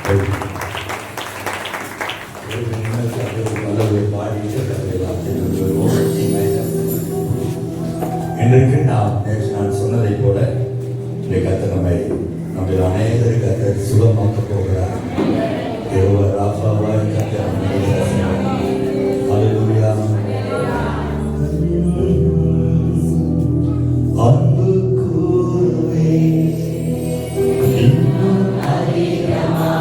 இன்றைக்கு நான் சொன்னதை போல இந்த கர்த்தர் நம்முடைய அநேகருக்கு கர்த்தர் சுகமாக்க போகிறார். ராஃபாவாய் கர்த்தர் ஹல்லேலூயா. அன்பு கூறுவே இன்னும் அதிகமா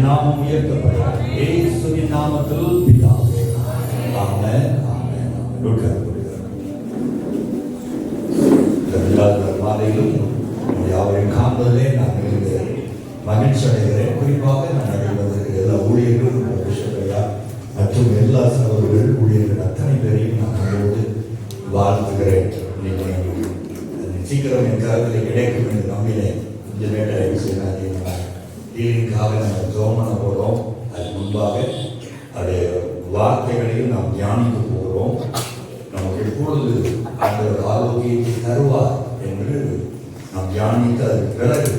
நாமம் உயர்த்தப்பட்டார். இயேசுவின் நாமத்தில் பிதாவே. ஆமென். ஆமென். மாலையிலும் யாவரையும் காண்பதிலே நான் மகிழ்ச்சி அடைகிறேன். குறிப்பாக நான் அடைவதற்கு எல்லா ஊழியர்களும் மற்றும் எல்லா சகோதரர்கள் ஊழியர்கள் அத்தனை பேரையும் நான் அடைவது வாழ்த்துகிறேன். சீக்கிரம் என் கருத்தில் கிடைக்கும் என்று நம்பினேன். கொஞ்சம் லேட்டாக செய்யாதீங்க. தீர்க்காக நம்ம ஜெபம் பண்ண போகிறோம். அதுக்கு முன்பாக அதே வார்த்தைகளையும் நாம் தியானிக்க போகிறோம். நமக்கு எப்பொழுது அந்த ஆரோக்கியத்தை தருவார் என்று நாம் தியானித்து அதற்கு பிறகு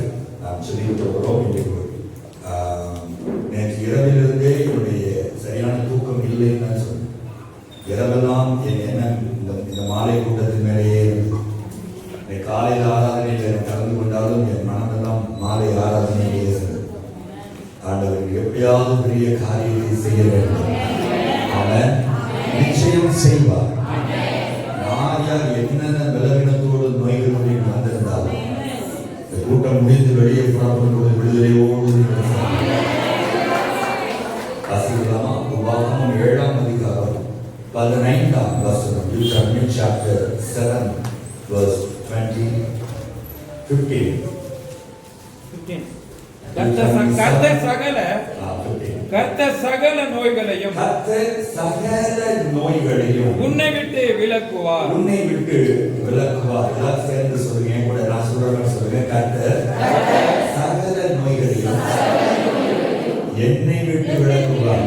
நாம் சொல்லிவிட்டு போகிறோம். நேற்று இரவிலிருந்தே என்னுடைய சரியான தூக்கம் இல்லைன்னு சொன்னேன். இரவெல்லாம் என் எண்ணம் இந்த மாலை கூட்டத்தின் மேலேயே காலையில் ஆராதனையில் கலந்து கொண்டாலும் என் மனமெல்லாம் மாலை ஆராதனையிலே இருந்தது. ஆண்டவருக்கு எப்படியாவது பெரிய காரியத்தை செய்ய வேண்டும். அவன் நிச்சயம் செய்வார். யார் யார் என்னென்ன பலவீனத்தோடு நோய்களுடைய வந்திருந்தாலும் இந்த கூட்டம் முடிந்து வெளியே புறப்படும்போது விடுதலையோடு வாசிக்கலாமா? உபாகமம் 7ஆம் அதிகாரம் 15ஆம் வசனம். Deuteronomy chapter 7 verse 15. கர்த்தர் சகல நோய்களையும் உன்னை விட்டு விலக்குவார். உன்னை விட்டு விலக்குவார். எல்லாம் சேர்ந்து சொல்லுங்க. கூட நான் சொல்றேன் சொல்லுங்க. கர்த்தர் சகல நோய்களையும் என்னை விட்டு விலக்குவார்.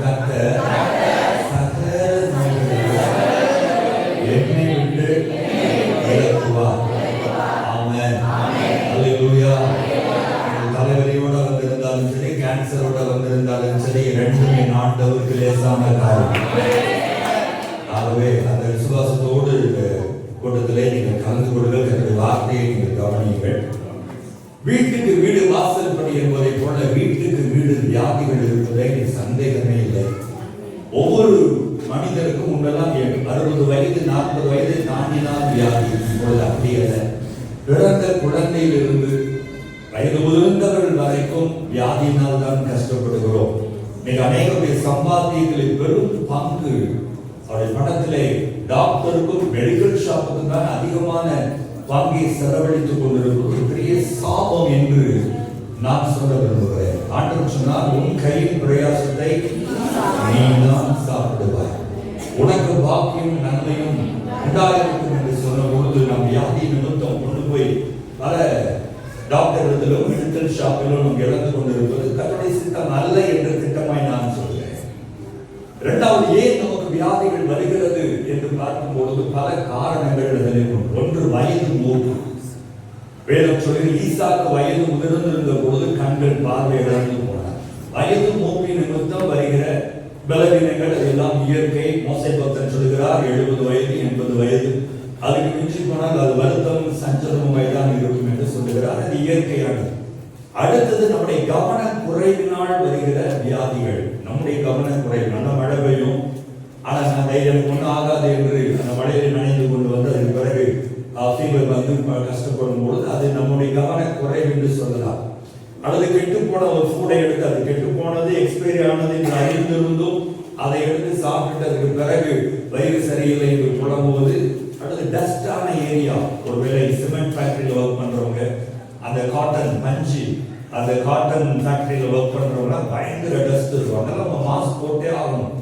கர்த்தர் சகல நோய்களையும் என்னை விட்டு விலக்குவார். ஆகவே அந்த விசுவாசத்தோடு இந்த கூட்டத்திலே நீங்கள் கலந்து கொள்ளுங்கள். என்னுடைய வார்த்தையை நீங்கள் கவனியுங்கள். வீட்டுக்கு வீடு வாசல் படி என்பதை போல வீட்டுக்கு வீடு வியாதிகள் இருப்பதை சந்தேகமே இல்லை. ஒவ்வொரு மனிதருக்கும் முன்னெல்லாம் 60 வயது 40 வயது தாண்டினால் வியாதி. இப்பொழுது அப்படி அல்ல. பிறந்த குழந்தையிலிருந்து வயது முதிர்ந்தவர்கள் வரைக்கும் வியாதியினால் தான் கஷ்டப்படுகிறோம். மிக அநேக பேர் சம்பாத்தியங்களில் பெரும் பங்கு அவருடைய பணத்திலே டாக்டருக்கும் மெடிக்கல் ஷாப்புக்கும் தான் அதிகமான பங்கை செலவழித்துக் கொண்டிருப்பது பெரிய சாபம் என்று நான் சொல்ல விரும்புகிறேன். ஆண்டவர் சொன்னால், உன் கையின் பிரயாசத்தை நீ தான் சாப்பிடுவாய், உனக்கு பாக்கியம் நன்மையும் உண்டாயிருக்கும் என்று சொன்ன பொழுது நம் வியாதி நிமித்தம் கொண்டு போய் பல டாக்டர்களிலும் மெடிக்கல் ஷாப்பிலும் நாம் இழந்து கொண்டிருப்பது கர்த்தருடைய சித்தம் அல்ல என்ற திட்டமாய் நான் சொல்கிறேன். இரண்டாவது, ஏன் நமக்கு வியாதிகள் வருகிறது என்று பார்க்கும் பொழுது பல காரணங்கள் அதில் உண்டு. ஒன்று, வயது மூப்பு. வேதம் சொல்லி ஈசாக்கு வயது முதிர்ந்திருந்த பொழுது கண்கள் பார்வை இழந்து போனார். வயது மூப்பின் நிமித்தம் வருகிற பலவீனங்கள் அதெல்லாம் இயற்கை. மோசே பக்தன் சொல்கிறார் 70 வயது 80 வயது அதுக்கு மிஞ்சி போனால் அது வருத்தமும் சஞ்சலமும் தான் இருக்கும் என்று சொல்லுகிறார். அது இயற்கையானது. அடுத்தது, நம்முடைய கவன குறைவினால் வருகிற வியாதிகள். நம்முடைய கவன குறைவு. நல்ல மழை பெய்யும், ஆனால் அந்த எனக்கு ஒன்றும் ஆகாது என்று அந்த மழையில் நனைந்து கொண்டு வந்து அதற்கு பிறகு ஃபீவர் வந்து கஷ்டப்படும் பொழுது அது நம்முடைய கவன குறைவு என்று சொல்லலாம். அல்லது கெட்டு போன ஒரு ஃபுட்டை எடுத்து, அது கெட்டு போனது எக்ஸ்பைரி ஆனது என்று அறிந்திருந்தும் அதை எடுத்து சாப்பிட்டு அதுக்கு பிறகு வயிறு சரியில்லை என்று புலம்புவது. அடுத்து, டஸ்டான ஏரியா. ஒருவேளை சிமெண்ட் ஃபேக்டரியில் ஒர்க் பண்றவங்க, அந்த காட்டன் பஞ்சு, அந்த காட்டன் ஃபேக்டரியில் ஒர்க் பண்றவங்க பயங்கர டஸ்ட் இருக்கும். அதனால அவங்க மாஸ்க் போட்டே ஆகணும்.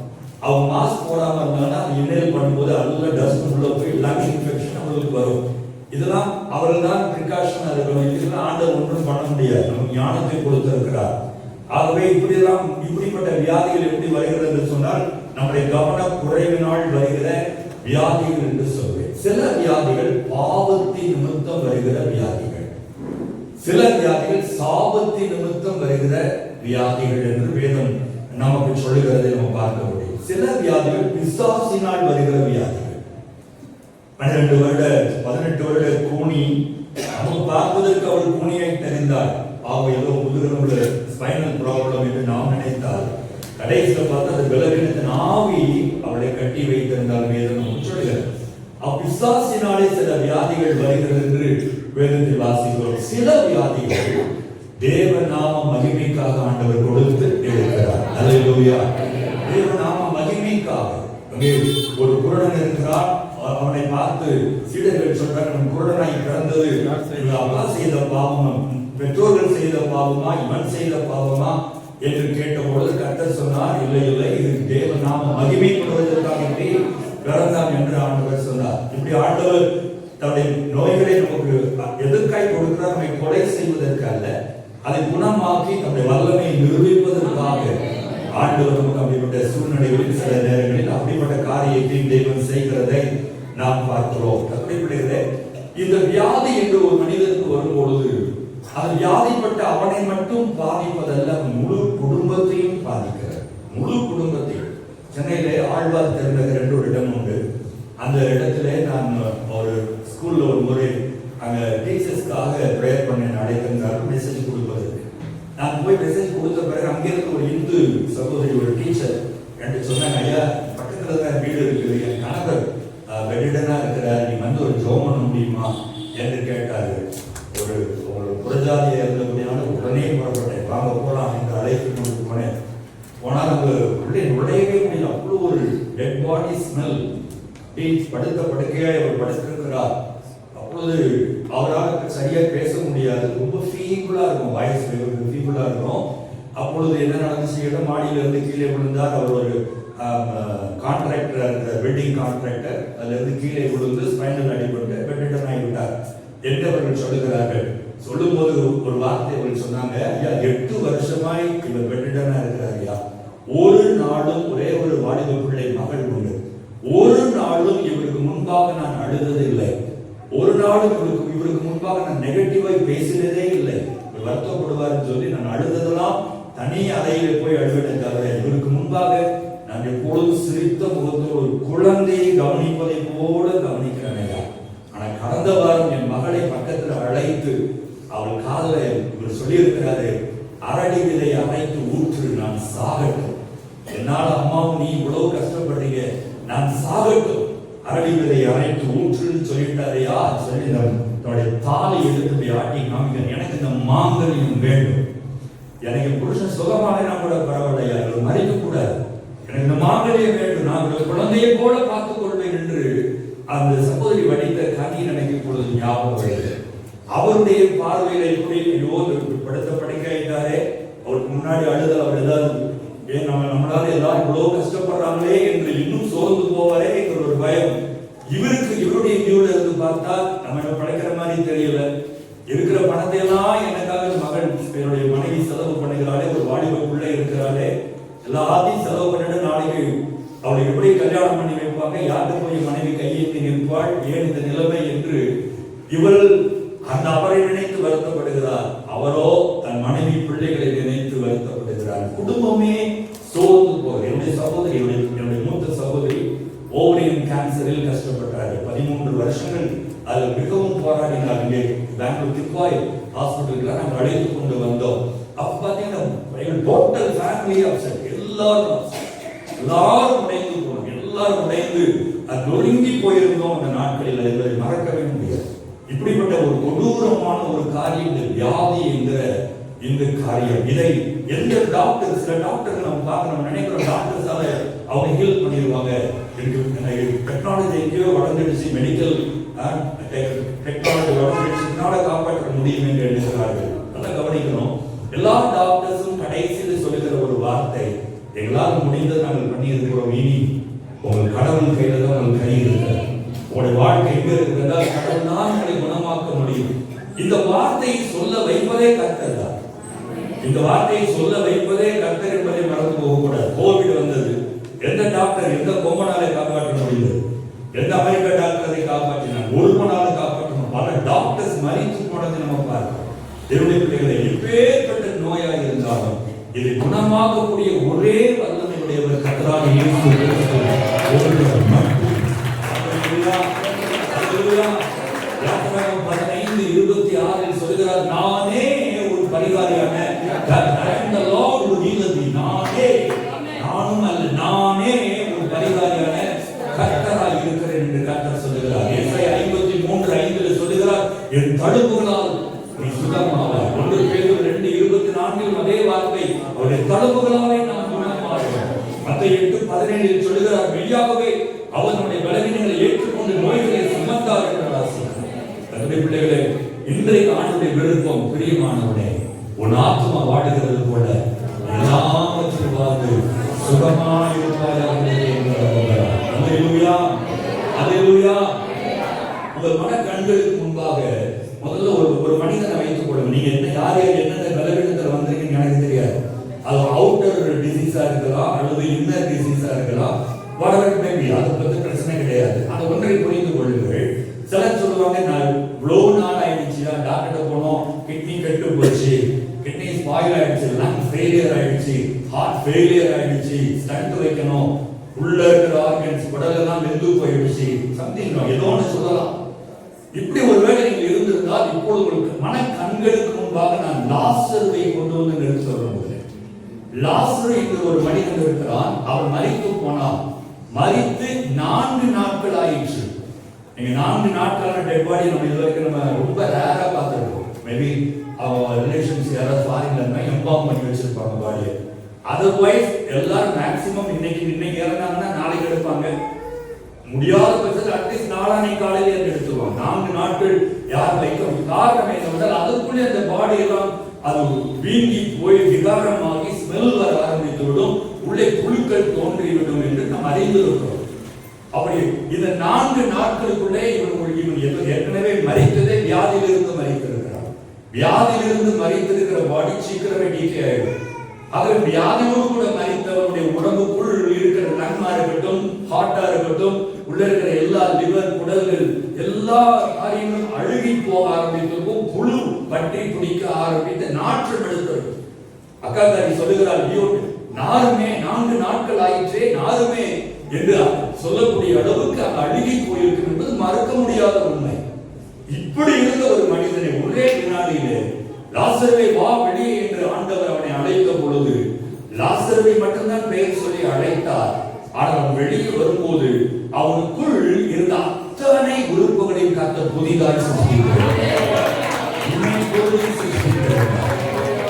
அவங்க மாஸ்க் போடாம இருந்தாங்கன்னா இன்ஹேல் பண்ணும்போது அதுல டஸ்ட் உள்ள போய் லங் இன்ஃபெக்ஷன் அவங்களுக்கு வரும். இதெல்லாம் அவர்கள் தான் பிரிகாஷன் இருக்கணும். இதெல்லாம் ஆண்டவர் ஒன்றும் பண்ண முடியாது. நமக்கு ஞானத்தை கொடுத்திருக்கிறார். ஆகவே இப்படிப்பட்ட வியாதிகள் எப்படி வருகிறது என்று சொன்னால், நம்முடைய கவன குறைவினால் வருகிற வியாதிகள் என்று சொல்வேன். சில வியாதிகள் பாவத்தின் நிமித்தம் வருகிற வியாதிகள், சில வியாதிகள் சாபத்தின் நிமித்தம் வருகிற வியாதிகள் என்று வேதம் நமக்கு சொல்லுகிறதை நம்ம பார்க்க முடியும். சில வியாதிகள் பிசாசினால் வருகிற வியாதிகள். 12 வருட 18 வருட கூனி, நம்ம பார்ப்பதற்கு அவள் கூனியை தெரிந்தாள். ஏதோ முதுகுல ஸ்பைனல் ப்ராப்ளம் என்று நாம் நினைத்தால், கடைசியில் பார்த்து அது பலவீனத்தின் ஆவி அவளை கட்டி வைத்திருந்தால் வேதம் சொல்லுகிறது. பிசாசினாலே சில வியாதிகள் வருகிறது என்று வேதத்தில் வாசிக்கிறோம். சில வியாதிகள் தேவநாம மகிமைக்காக ஆண்டவர் கொடுத்து இருக்கிறார். அல்லேலூயா. தேவநாம மகிமைக்காக. ஒரு குருடன் இருக்கிறார். அவனை பார்த்து சீடர்கள் சொல்றார், குருடனாய் பிறந்தது அப்பா செய்த பாவமா, பெற்றோர்கள் செய்த பாவமா, இவன் செய்த பாவமா என்று கேட்டபொழுது கர்த்தர் சொன்னார், இல்லை இல்லை, இது தேவநாம மகிமைப்படுவதற்காக பிறந்தான் என்று ஆண்டவர் சொன்னார். இப்படி ஆண்டவர் தன்னுடைய நோய்களை நமக்கு எதற்காய் கொடுக்கிறார்? நம்மை கொலை செய்வதற்கு அல்ல, அதை குணமாக்கி நம்முடைய வல்லமை நிரூபிப்பதற்காக ஆண்டவர் நமக்கு அப்படிப்பட்ட சூழ்நிலைகளில் சில நேரங்களில் அப்படிப்பட்ட காரியத்தை தேவன் செய்கிறதை நாம் பார்க்கிறோம். அப்படிப்பட்ட இந்த வியாதி என்று ஒரு மனிதனுக்கு வரும்பொழுது அது வியாதிப்பட்ட அவனை மட்டும் பாதிப்பதல்ல, முழு குடும்பத்தையும் பாதிக்கிறது. முழு குடும்பத்தையும். சென்னையிலே ஆழ்வார் திறந்த ஒரு இடம் உண்டு. அந்த இடத்துல நான் ஒரு ஸ்கூல்ல ஒரு முறை அங்க டீச்சர்ஸ்க்காக ப்ரேயர் பண்ண அழைத்திருந்தார் மெசேஜ் கொடுப்பதற்கு. நான் போய் மெசேஜ் கொடுத்த பிறகு அங்கிருந்து ஒரு இந்து சகோதரி, ஒரு டீச்சர் என்று சொன்னாங்க, ஐயா பக்கத்துல தான் வீடு இருக்குது, என் கணவர் வெடிடனா இருக்கிறார், நீ வந்து ஒரு ஜெபம் பண்ண முடியுமா என்று கேட்டாரு. ஒரு புறஜாதியா இருந்தபடியால உடனே புறப்பட்டேன். வாங்க போலாம் என்று அழைத்து கொண்டு போனேன். போனால் அங்கு உள்ளே நுழையவே முடியல. அவ்வளோ ஒரு டெட் பாடி ஸ்மெல். படுத்த படுக்கையாய் அவர் படுத்திருக்கிறார். அப்பொழுது அவரால் சரியா பேச முடியாது. ரொம்ப ஃபீபிளா இருக்கும், வாய்ஸ் ஃபீபிளா இருக்கும். அப்பொழுது என்ன நடந்துச்சு, மாடியில இருந்து கீழே விழுந்தார். அவர் ஒரு கான்ட்ராக்டரா இருக்கிற பில்டிங் கான்ட்ராக்டர். அதுல இருந்து கீழே விழுந்து ஸ்பைனல் அடிபட்டு பெட்ரிடன் ஆகிவிட்டார் என்று அவர்கள் சொல்லுகிறார்கள். சொல்லும் போது ஒரு வார்த்தை அவர்கள் சொன்னாங்க, ஐயா 8 வருஷமாய் இவர் பெட்ரிடனா இருக்கிறார் ஐயா. ஒரு நாளும் ஒரே ஒரு வாலிப பிள்ளை மகள் உண்டு. ஒரு நாளும் இவருக்கு முன்பாக நான் அழுதது இல்லை. ஒரு நாளும் இவருக்கு முன்பாக நான் நெகட்டிவாய் பேசினதே இல்லை. வருத்தப்படுவார் சொல்லி நான் அழுததெல்லாம் தனி அறையில போய் அழுவினேன் தவிர இவருக்கு முன்பாக நான் எப்பொழுதும் சிரித்த முகத்தோடு ஒரு குழந்தையை கவனிப்பதை போல கவனிக்கிறேன் ஐயா. ஆனா கடந்த வாரம் என் மகளை பக்கத்துல அழைத்து அவள் காதல இவர் சொல்லியிருக்கிறாரு, அரடி விதை அரைத்து ஊற்று, நான் சாகட்டும். என்னால அம்மாவும் நீ இவ்வளவு கஷ்டப்படுறீங்க, நான் சாகட்டும், அரடி விதை அரைத்து ஊற்றுன்னு சொல்லிட்டாரையா சொல்லி தன்னுடைய தாலி எடுத்து ஆட்டி காமிக்க, எனக்கு இந்த மாங்கல்யம் வேண்டும், எனக்கு புருஷன் சுகமானா கூட பரவாயில்லையா, இவர் மறைக்க கூடாது, எனக்கு இந்த மாங்கல்யம் வேண்டும், நான் ஒரு குழந்தையை போல பார்த்துக் கொள்வேன் என்று அந்த சகோதரி வடித்த கண்ணீர் எனக்கு இப்பொழுது ஞாபகம் வருகிறது. அவருடைய பார்வையில எப்படி ஐயோ படுத்த படுக்கையிட்டாரே, அவருக்கு முன்னாடி அழுதல், அவர் ஏதாவது ஏன் நம்மளால எல்லாரும் இவ்வளவு கஷ்டப்படுறாங்களே என்று இன்னும் சோர்ந்து போவாரே என்ற ஒரு பயம். இவருடைய வியூல இருந்து பார்த்தா நம்ம படைக்கிற மாதிரி தெரியல. இருக்கிற பணத்தை எல்லாம் எனக்காக மகள் என்னுடைய மனைவி செலவு பண்ணுகிறாளே, ஒரு வாலிப பிள்ளை இருக்கிறாளே, எல்லாத்தையும் செலவு பண்ணிட்டு நாளைக்கு அவளை எப்படி கல்யாணம் பண்ணி வைப்பாங்க, யாருக்கு போய் மனைவி கையேந்தி நிற்பாள், ஏன் இந்த நிலைமை என்று இவள் அந்த அவரை நினைத்து வருத்தப்படுகிறார். அவரோ தன் மனைவி பிள்ளைகளை நினைத்து வருத்தப்படுகிறார். குடும்பமே சோர்ந்து போகிறது. என்னுடைய சகோதரி, என்னுடைய மூத்த சகோதரி ஓவரியன் கேன்சரில் கஷ்டப்பட்டார்கள். 13 வருஷங்கள் அதில் மிகவும் போராடினார். இங்கே பெங்களூர் திக்வாய் ஹாஸ்பிட்டலுக்கு நாங்கள் அழைத்து கொண்டு வந்தோம். அப்ப பார்த்தீங்கன்னா டோட்டல் ஃபேமிலி அப்செட், எல்லாரும் உடைந்து போனோம், எல்லாரும் உடைந்து நொறுங்கி போயிருந்தோம் அந்த நாட்களில். என்பதை மறக்கவே முடியாது. இப்படிப்பட்ட ஒரு கொடூரமான ஒரு காரியம் இந்த வியாதி என்கிற இந்த காரியம். இதை எந்த டாக்டர், சில டாக்டர்கள் நம்ம பார்க்க நம்ம நினைக்கிறோம் டாக்டர்ஸால அவங்க ஹீல் பண்ணிடுவாங்க, டெக்னாலஜி எங்கேயோ வளர்ந்துடுச்சு, மெடிக்கல் டெக்னாலஜி வளர்ந்துடுச்சுனால காப்பாற்ற முடியும் என்று எழுதுகிறார்கள். நல்லா கவனிக்கணும். எல்லா டாக்டர்ஸும் கடைசியில் சொல்லுகிற ஒரு வார்த்தை, எங்களால் முடிந்ததை நாங்கள் பண்ணி இருக்கிறோம், இனி உங்கள் கடவுள் கையில தான் உங்கள் கை இருக்கிறது, உங்களுடைய வாழ்க்கை எங்க இருக்கிறதா, கடவுள் தான் உங்களை குணமாக்க முடியும். இந்த வார்த்தையை சொல்ல வைப்பதே கர்த்தர் தான். இந்த வார்த்தையை சொல்ல வைப்பதே கர்த்தர் என்பதை மறந்து போகக்கூடாது. கோவிட் வந்தது, எந்த டாக்டர் எந்த கொம்பனாலை காப்பாற்ற முடிந்தது? எந்த அமெரிக்க டாக்டர் அதை காப்பாற்றினார்? ஒரு மணால காப்பாற்றணும். பல டாக்டர்ஸ் மறித்து போனதை நம்ம பார்க்கிறோம். தேவனுடைய பிள்ளைகளை, எப்பேற்பட்ட நோயாக இருந்தாலும் இதை குணமாக்கக்கூடிய ஒரே வல்லமையுடையவர் கர்த்தராகிய இயேசு கிறிஸ்து ஒருவர் மட்டும். யாத்திராகமம் 15:26 சொல்கிறார், நானே ஒரு பரிகாரியான, நானும் அல்ல, நானே ஒரு பரிகாரியான கர்த்தராய் இருக்கிறேன் என்று கர்த்தர் சொல்லுகிறார். ஏசாயா 53:5 சொல்லுகிறார், என் தடுப்புகளால் நீ சுகமாவாய். 1 பேதுரு 2:24 அதே வார்த்தை, அவருடைய தடுப்புகளாலே நான் குணமாவேன். மத்தேயு 8:17 சொல்லுகிறார், மெய்யாகவே அவர் நம்முடைய பலவீனங்களை ஏற்றுக்கொண்டு நோய்களை சுமந்தார் என்று வாசிக்கிறோம். தன்னுடைய பிள்ளைகளே, இன்றைக்கு ஆண்டுடைய விருப்பம், பிரியமானவனே, உன் ஆத்மா வாடுகிறது போல எல்லாவற்றிலும் வாழ்ந்து சுகமாய் இருப்பாயாக. அல்லேலூயா, அல்லேலூயா. உங்கள் மன கண்களுக்கு முன்பாக முதல்ல ஒரு மனிதனை வைத்துக் கொள்ளுங்க. நீங்க என்ன யார் யார் என்னென்ன பலவீனத்தில் வந்திருக்கீங்கன்னு எனக்கு தெரியாது. அது அவுட்டர் டிசீஸா இருக்கலாம் அல்லது இன்னர் டிசீஸா இருக்கலாம், வரவேற்பு மேபி, அதை பத்தி பிரச்சனை கிடையாது. அந்த ஒன்றை புரிந்து கொள்ளுங்கள். சிலர் சொல்லுவாங்க, நான் இவ்வளவு நாள் ஆயிடுச்சு, டாக்டர் போனோம், கிட்னி கெட்டு போச்சு, கிட்னி ஸ்பாயில் ஆயிடுச்சு, லங் ஃபெயிலியர் ஆயிடுச்சு, ஹார்ட் ஃபெயிலியர் ஆயிடுச்சு, ஸ்டண்ட் வைக்கணும், உள்ள இருக்கிற ஆர்கன்ஸ் குடலெல்லாம் வெந்து போயிடுச்சு, சம்திங் ஏதோ ஒன்று சொல்லலாம். இப்படி ஒருவேளை நீங்கள் இருந்திருந்தால் இப்பொழுது உங்களுக்கு மன கண்களுக்கு முன்பாக நான் லாசருவை கொண்டு வந்து நிறுத்த விரும்புகிறேன். லாசரு என்ற ஒரு மனிதன் இருக்கிறான். அவன் மரித்து போனான். மரித்து 4 நாட்கள் ஆயிடுச்சு. நீங்க 4 நாட்களான டெட் பாடி நம்ம இதுவரைக்கும் நம்ம ரொம்ப ரேரா பார்த்துருக்கோம். மேபி அவன் ரிலேஷன்ஸ் யாராவது ஃபாரின்ல இருந்தா எம்பாம் பண்ணி வச்சிருப்பாங்க பாடியை. அதர்வைஸ் எல்லாரும் மேக்சிமம் இன்னைக்கு இறந்தாங்கன்னா நாளைக்கு எடுப்பாங்க. முடியாத பட்சத்தில் அட்லீஸ்ட் நாளானைக்கு காலையில எடுத்துருவாங்க. 4 நாட்கள் யார் வைக்கும் காரணம் என்னவென்றால் அதுக்குள்ளே அந்த பாடி எல்லாம் அது வீங்கி போய் விகாரமாகி ஸ்மெல் வர ஆரம்பித்துவிடும், உள்ளே புழுக்கள் தோன்றிவிடும் என்று நாம் அறிந்திருக்கிறோம். அப்படி இந்த 4 நாட்களுக்குள்ளே இவன் ஏற்கனவே மரித்ததே வியாதியிலிருந்து மரித்திருக்கிறார். வியாதியிலிருந்து மரித்திருக்கிற பாடி சீக்கிரமே டீகே ஆயிடும். ஆகவே வியாதியோடு கூட மரித்தவனுடைய உடம்புக்குள் இருக்கிற லங்கா இருக்கட்டும், ஹார்ட்டா இருக்கட்டும், உள்ள இருக்கிற எல்லா லிவர், குடல்கள், எல்லா காரியங்களும் அழுகி போக ஆரம்பித்திருக்கும். புழு பற்றி பிடிக்க ஆரம்பித்து நாற்றம் எடுத்திருக்கும். அக்காக்காரி சொல்லுகிறார், நாருமே 4 நாட்கள் ஆயிற்றே நாருமே என்று சொல்லக்கூடிய அளவுக்கு அழுகி போயிருக்கு என்பது மறக்க முடியாத உண்மை. இப்படி இருந்த ஒரு மனிதனை ஒரே வினாடியிலே லாசருவே வா வெளியே என்று ஆண்டவர் அவனை அழைத்த பொழுது லாசருவை மட்டும்தான் பெயர் சொல்லி அழைத்தார். ஆனால் அவன் வெளியே வரும்போது அவனுக்குள் இருந்த அத்தனை உறுப்புகளையும் கர்த்தர் புதிதாய் சிருஷ்டித்தார்.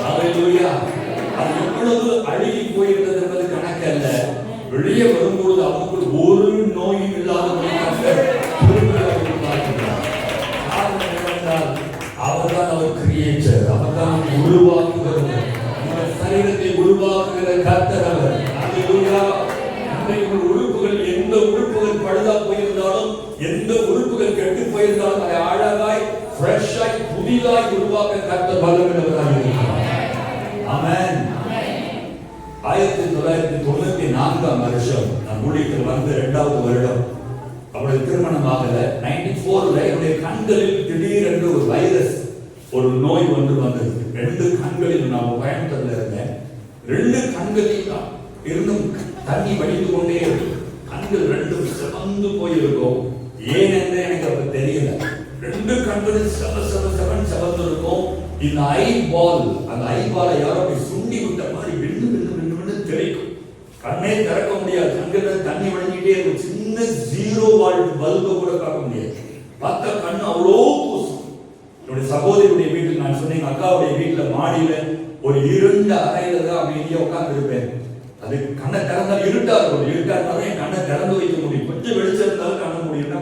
அது எவ்வளவு அழுகி போயிருந்தது என்பது கணக்கல்ல. வெளியே வரும்போது அவனுக்குள் ஒரு நோயும் இல்லாத அவர்தான் அவர் கிரியேட்டர், அவர்தான் உருவாக்குகிறவர், சரீரத்தை உருவாக்குகிற கர்த்தர் அவர். உறுப்புகள் எந்த உறுப்புகள் பழுதா போயிருந்தாலும் எந்த உறுப்புகள் கெட்டு போயிருந்தாலும் அதை அழகாய் ஃப்ரெஷ்ஷாய் புதிதாய் உருவாக்க கர்த்தர் வல்லமையுள்ளவராக இருக்கிறார். ஆமென். 1994ஆம் வருஷம் நான் ஊழியத்தில் வந்து 2வது வருடம் அவருடைய திருமணம் ஆகல. 94ல என்னுடைய கண்களில் திடீரென்று ஒரு வைரஸ் ஒரு நோய் வந்தது. 2 கண்களில் நான் பயணத்தில் இருந்தேன். 2 கண்களில் இருந்தும் தண்ணி வடிந்து கொண்டே இருக்கும். கண்கள் 2 சிவந்து போயிருக்கும். ஏனென்று எனக்கு அப்ப தெரியல. 2 கண்களும் செவந்து இருக்கும். இந்த ஐபால், அந்த ஐபாலை யாரோ அப்படி சுண்டி விட்ட மாதிரி விண்ணு தெரிக்கும். கண்ணே திறக்க முடியாது. கண்கள் தண்ணி வடிஞ்சிட்டே இருக்கும். சின்ன 0 வால்ட் பல்பை கூட பார்க்க முடியாது. பார்த்த கண்ணு அவ்வளோ கூசும். என்னுடைய சகோதரியுடைய வீட்டில் நான் சொன்னேன், அக்காவுடைய வீட்டில் மாடியில ஒரு 2 அறையில தான் அமைதியா உட்கார்ந்து இருப்பேன். அது கண்ணை திறந்தால் இருட்டா இருக்கும். இருட்டா இருந்தாலும் என் கண்ணை திறந்து வைக்க முடியும். கொஞ்சம் வெளிச்சம் இருந்தாலும் கண்ண முடியும்னா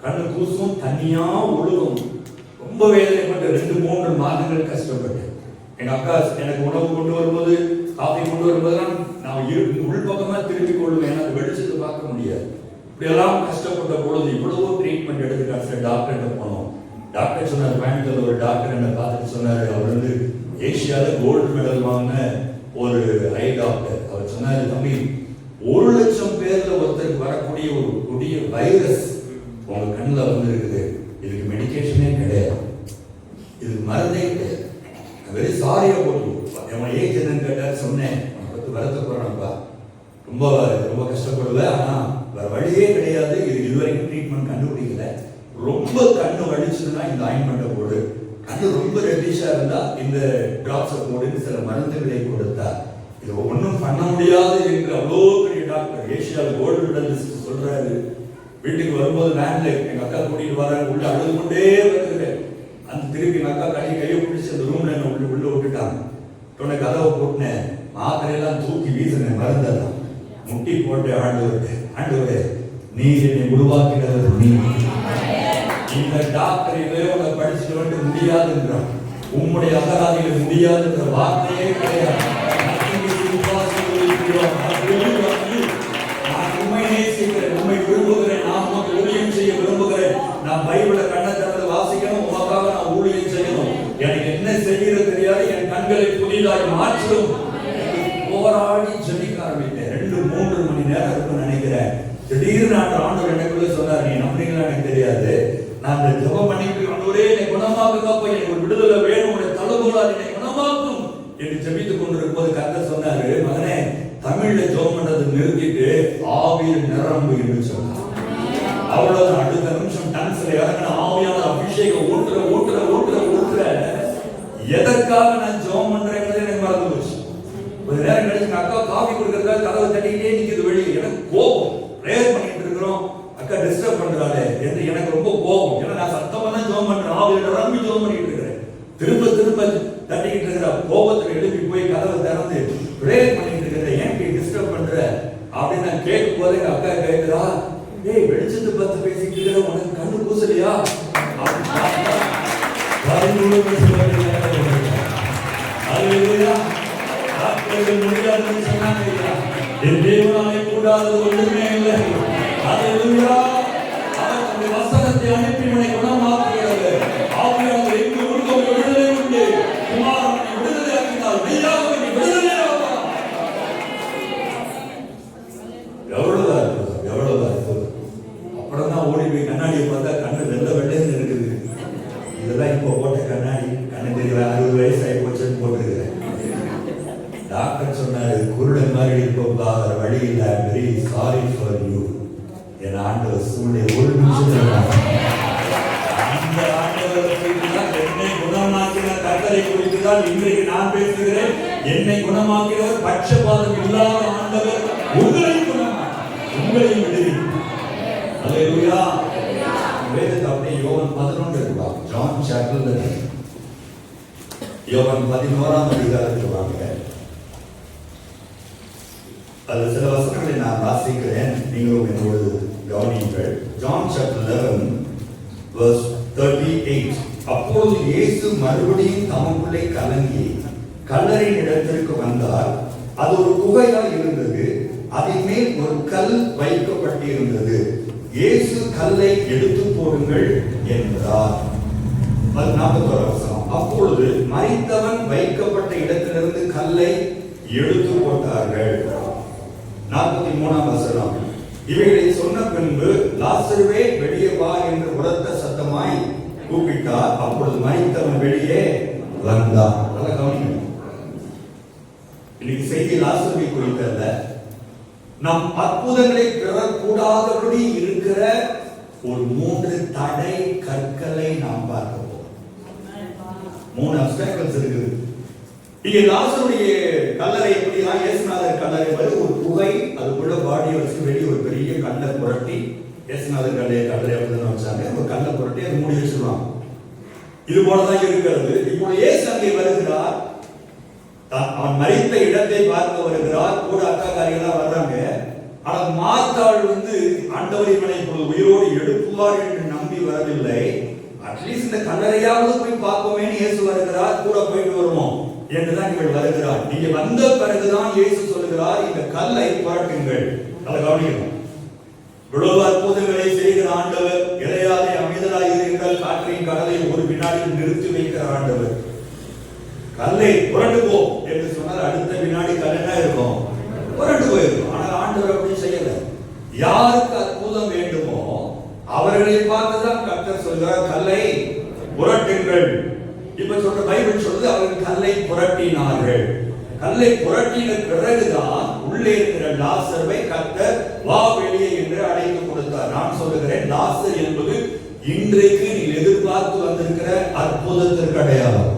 கண்ணு கூசும், தண்ணியா ஒழுகும். ரொம்ப வேதனைப்பட்டு 2-3 மாதங்கள் கஷ்டப்பட்டேன். எங்க அக்கா எனக்கு உணவு கொண்டு வரும்போது, காஃபி கொண்டு வரும்போதெல்லாம் நான் உள்பக்கமா திருப்பி கொள்வேன். அது வெளிச்சத்தை பார்க்க முடியாது. இப்படி எல்லாம் கஷ்டப்பட்ட பொழுது இவ்வளவோ ட்ரீட்மெண்ட் எடுத்துக்காட்டு சில டாக்டர்கிட்ட போனோம். டாக்டர் சொன்னார், கோயம்புத்தூர்ல ஒரு டாக்டர் என்ன பார்த்துட்டு சொன்னாரு, அவர் வந்து ஏசியால கோல்டு மெடல் வாங்கின ஒரு ஐ டாக்டர். அவர் சொன்னாரு, தம்பி 1,00,000 பேர்ல ஒருத்தருக்கு வரக்கூடிய ஒரு கொடிய வைரஸ் உங்க கண்ணில் வந்து இருக்குது. இதுக்கு மெடிக்கேஷனே கிடையாது, இதுக்கு மருந்தே கிடையாது. வெரி சாரியா போட்டு என் ஏஜ் என்னன்னு கேட்டார். சொன்னேன், பத்து வருத்தப்படுறேன்ப்பா, ரொம்ப ரொம்ப கஷ்டப்படுவேன், ஆனா வேற வழியே கிடையாது, இது இதுவரைக்கும் ட்ரீட்மெண்ட் கண்டுபிடிக்கல. ரொம்ப கண்ணு வலிச்சுன்னா இந்த ஆயின்மெண்ட்டை போடு, கண்ணு ரொம்ப ரெட்டிஷா இருந்தா இந்த டிராப்ஸை போடுன்னு சில மருந்துகளை கொடுத்தா. இது ஒன்றும் பண்ண முடியாது என்று அவ்வளோ பெரிய டாக்டர், ஏசியாவில் கோல்டு மெடலிஸ்ட் சொல்றாரு. வீட்டுக்கு வரும்போது வேன்ல எங்க அக்கா கூட்டிட்டு வர உள்ள அழுது கொண்டே வருகிறேன். அந்த திருப்பி எங்க அக்கா கையை பிடிச்சி அந்த ரூம்ல என்ன உள்ள விட்டுட்டாங்க. உடனே கதவை போட்டுனேன், மாத்திரையெல்லாம் தூக்கி வீசினேன், மருந்தெல்லாம் முட்டி போட்டு ஆண்டவரே நீர் என்னை உருவாக்கினது நீ. இந்த டாக்டர் இவரை படிச்சுட்டு வந்து முடியாதுன்றான். உம்முடைய அகராதியில் முடியாதுன்ற வார்த்தையே கிடையாது. நான் உண்மை நேசிக்கிறேன், உண்மை விரும்புகிறேன், நான் உனக்கு ஊழியம் செய்ய விரும்புகிறேன். நான் பைபிளை கண்ணை திறந்து வாசிக்கணும், உனக்காக நான் ஊழியம் செய்யணும். எனக்கு என்ன செய்கிறது தெரியாது, என் கண்களை புதிதாய் மாற்றும். போராடி ஜெபிக்க ஆரம்பித்தேன். 2-3 மணி நேரம் இருக்கும்னு நினைக்கிறேன். திடீர்னு ஆண்டவர் எனக்குள்ள சொன்னார், நீ நம்புறீங்களா எனக்கு தெரியாது, நான் இந்த ஜெபம் பண்ணிட்டு ஆண்டவரே என்னை குணமாக்குங்கப்பா, எனக்கு ஒரு விடுதலை வேணும், உடைய தழும்புகளால் என்னை குணமாக்கும் என்று ஜெபித்துக் கொண்டிருப்பது கர்த்தர் சொன்னாரு, மகனே தமிழ்ல ஜெபம் பண்றது நிறுத்திட்டு ஆவியில் நிரம்பு என்று சொன்னார். அவ்வளவு அடுத்த நிமிஷம் டான்ஸ்ல இறங்கின ஆவியான அபிஷேகம் ஊற்றுற எதற்காக நான் ஜெபம் பண்றேன் எனக்கு மறந்து போச்சு. ஒரு நேரம் கழிச்சு அக்கா காஃபி கொடுக்கறதுக்காக கதவை தட்டிக்கிட்டே நிக்குது வெளியே. எனக்கு கோபம், பிரேயர் பண்ணிட்டு இருக்கிறோம், அக்கா டிஸ்டர்ப் பண்றாளே என்று எனக்கு ரொம்ப கோபம். ஏன்னா நான் சத்தமா தான் ஜெபம் பண்றேன், ஆவியில நிரம்பி ஜெபம் பண்ணிட்டு இருக்கிறேன். திரும்ப தட்டிக்கிட்டு இருக்கிற கோபத்துல எழுப்பி போய் கதவை திறந்து பிரேயர் பண்ணிட்டு இருக்கிற, ஏன் டிஸ்டர்ப் பண்ற அப்படின்னு நான் கேட்கும் போது எங்க அக்கா கேட்கிறா, ஏய் வெளிச்சத்தை பத்தி பேசிட்டு இருக்கிற, உனக்கு கண்ணு கூசலையா? முடியாதுன்னு சொன்னாங்க. என் தேவனாலே கூடாதது ஒன்றுமே இல்லை. வசனத்தை அனுப்பி உன்னை குணமாக்குகிறது. ஆவியானவர் எங்கு உருவ விடுதலை உண்டு. குமாரனை விடுதலை ஆக்கினால் மெய்யாகவே விடுதலை ஆவார். எவ்வளவுதான் இருக்குது. அப்புறம் தான் ஓடி போய் கண்ணாடியை பார்த்தா கண்ணு வெள்ளைன்னு இருக்குது. இதெல்லாம் இப்போ போட்ட கண்ணாடி, கண்ணு தெரியல, 60 வயசு ஆகி போச்சுன்னு போட்டுருக்கிறேன். டாக்டர் சொன்னாரு, குருடன் மாதிரி கிறிஸ்துவனுடைய ஒரு நிமிஷத்துல அந்த ஆண்டவரை குறித்துதான், என்னை குணமாக்கின கர்த்தரை குறித்துதான் இன்றைக்கு நான் பேசுகிறேன். என்னை குணமாக்கினவர் பட்சபாதம் இல்லாத ஆண்டவர் உங்களை குணமாக்கினார், உங்களை விடுவித்தார். அல்லேலூயா. வேதத்தை அப்படியே யோவான் 11 இருக்கா, ஜான் சாப்டர் யோவான் 11ஆம் அதிகாரத்துக்கு வாங்க. அது சில வசனங்களை நான் வாசிக்கிறேன், நீங்களும் என்னோடு கவனியுங்கள். John chapter 11 verse 38. அப்பொழுது இயேசு மறுபடியும் தமக்குள்ளே கலங்கி கல்லறையின் இடத்திற்கு வந்தார். அது ஒரு குகையாய் இருந்தது, அதன் மேல் ஒரு கல் வைக்கப்பட்டிருந்தது. இயேசு கல்லை எடுத்து போடுங்கள் என்றார். 41 வசனம். அப்பொழுது மரித்தவன் வைக்கப்பட்ட இடத்திலிருந்து கல்லை எடுத்து போட்டார்கள். 43ஆம் வசனம். இவைகளை சொன்ன பின்பு லாசருவே வெளியே வா என்று உரத்த சத்தமாய் கூப்பிட்டார். அப்பொழுது மரித்தவன் வெளியே வந்தான். நல்லா கவனிக்கணும். இன்னைக்கு செய்தி லாசருவை குறித்தல்ல, நம் அற்புதங்களை பெறக்கூடாதபடி இருக்கிற ஒரு 3 தடை கற்களை நாம் பார்க்க போறோம். 3 அப்ஸ்டாக்கிள்ஸ் இருக்குது. இங்கே லாசருடைய கல்லறை எப்படிலாம், இயேசுநாதர் கல்லறை ஒரு குகை, அதுக்குள்ள பாடியை வச்சு வெளியே ஒரு பெரிய கல்லை புரட்டி, இயேசுநாதர் கல்லறை அப்படிதான் வச்சாங்க. ஒரு கல்லை புரட்டி அதை மூடி வச்சிருவாங்க. இது போலதான் இருக்கிறது. இப்போ இயேசு அங்கே வருகிறார், அவன் மரித்த இடத்தை பார்க்க வருகிறார். கூட அக்காக்காரிகளா வர்றாங்க. ஆனால் மார்த்தாள் ஆண்டவரை இப்பொழுது உயிரோடு எழுப்புவார் என்று நம்பி வரவில்லை. அட்லீஸ்ட் இந்த கல்லறையாவது போய் பார்ப்போமேன்னு இயேசு வருகிறார். கூட போயிட்டு வருவோம் என்றுதான் இவள் வருகிறார். நீங்க வந்த பிறகுதான் இயேசு சொல்லுகிறார், இந்த கல்லை புரட்டுங்கள். அதை கவனிக்கணும். இவ்வளவு அற்புதங்களை செய்கிற ஆண்டவர், இறையாதே அமைதலாய் இருங்கள், காற்றையும் கடலையும் ஒரு வினாடியில் நிறுத்தி வைக்கிற ஆண்டவர், கல்லை புரண்டு போ என்று சொன்னால் அடுத்த வினாடி கல்லா இருக்கும், புரண்டு போயிருக்கும். ஆனால் ஆண்டவர் அப்படி செய்யல. யாருக்கு அற்புதம் வேண்டுமோ அவர்களை பார்த்துதான் கர்த்தர் சொல்கிறார், கல்லை புரட்டுங்கள். இப்ப சொல்ற பைபிள் சொல்றது அவர்கள் கல்லை புரட்டினார்கள். கல்லை புரட்டின பிறகுதான் உள்ளே இருக்கிற லாசரை கர்த்தர் வா வெளியே என்று அழைத்து கொடுத்தார். நான் சொல்லுகிறேன், லாசர் என்பது இன்றைக்கு நீ எதிர்பார்த்து வந்திருக்கிற அற்புதத்திற்கு அடையாளம்.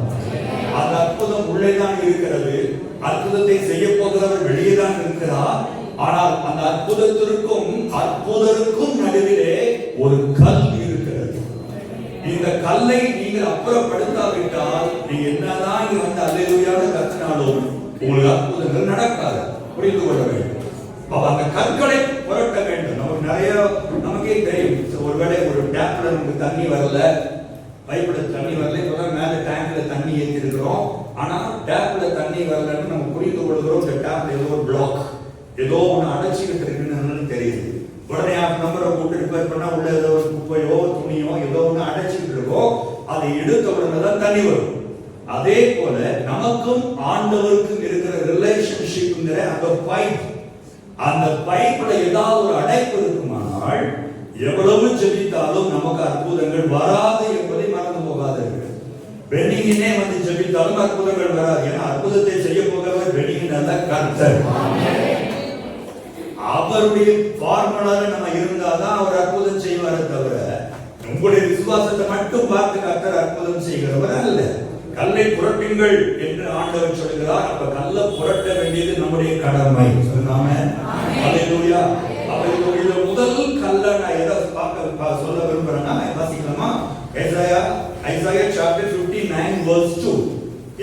அந்த அற்புதம் உள்ளேதான் இருக்கிறது. அற்புதத்தை செய்ய போகிறவர் வெளியே தான் இருக்கிறார். ஆனால் அந்த அற்புதருக்கும் நடுவிலே ஒரு கல் இருக்கிறது. இந்த கல்லை நீங்கள் அப்புறப்படுத்தாவிட்டால் நீங்க என்னதான் இங்க வந்து அல்லேலூயான்னு கத்தினாலும் உங்களுக்கு அற்புதங்கள் நடக்காது. புரிந்து கொள்ள வேண்டும். அந்த கற்களை புரட்ட வேண்டும். நமக்கே தெரியும், ஒருவேளை ஒரு டேப்ல நமக்கு தண்ணி வரல, பைப்ல தண்ணி வரல, இப்பதான் மேல டேங்க்ல தண்ணி ஏற்றி இருக்கிறோம். ஆனா டேப்ல தண்ணி வரலன்னு நம்ம புரிந்து கொள்கிறோம். இந்த டேப்ல ஏதோ ஒரு பிளாக், ஏதோ ஒண்ணு அடைச்சிக்கிட்டு இருக்குன்னு தெரியுது. உடனே நம்பரை போட்டு ரிப்பேர் பண்ணா உள்ள ஏதோ ஒரு குப்பையோ துணியோ ஏதோ ஒண்ணு அடைச்சிக்கிட்டு இருக்கோம். அதை எடுத்த உடனே தான் தண்ணி வரும். அதே போல நமக்கும் ஆண்டவருக்கும் இருக்கிற ரிலேஷன்ஷிப்ங்கிற அந்த பைப்ல ஏதாவது ஒரு அடைப்பு இருக்குமானால் எவ்வளவு ஜெபித்தாலும் நமக்கு அற்புதங்கள் வராது என்பதை மறந்து போகாதீர்கள். பெண்ணிங்கனே வந்து ஜெபித்தாலும் அற்புதங்கள் வராது. ஏன்னா அற்புதத்தை செய்ய போகிறவர் பெண்ணிங்க நல்ல கர்த்தர். அவருடைய ஃபார்முலால நம்ம இருந்தாதான் அவர் அற்புதம் செய்வாரே தவிர உங்களுடைய விசுவாசத்தை மட்டும் பார்த்து கர்த்தர் அற்புதம் செய்கிறவர் அல்ல. கல்லை புரட்டுங்கள் என்று ஆண்டவர் சொல்கிறார். அப்ப கல்லை புரட்ட வேண்டியது நம்முடைய கடமை. சொல்லாம அல்லேலூயா. அப்ப இந்த முதல் கல்லை நான் எதை சொல்ல விரும்புறேன்னா, வாசிக்கலாமா? Isaiah chapter 59 verse 2.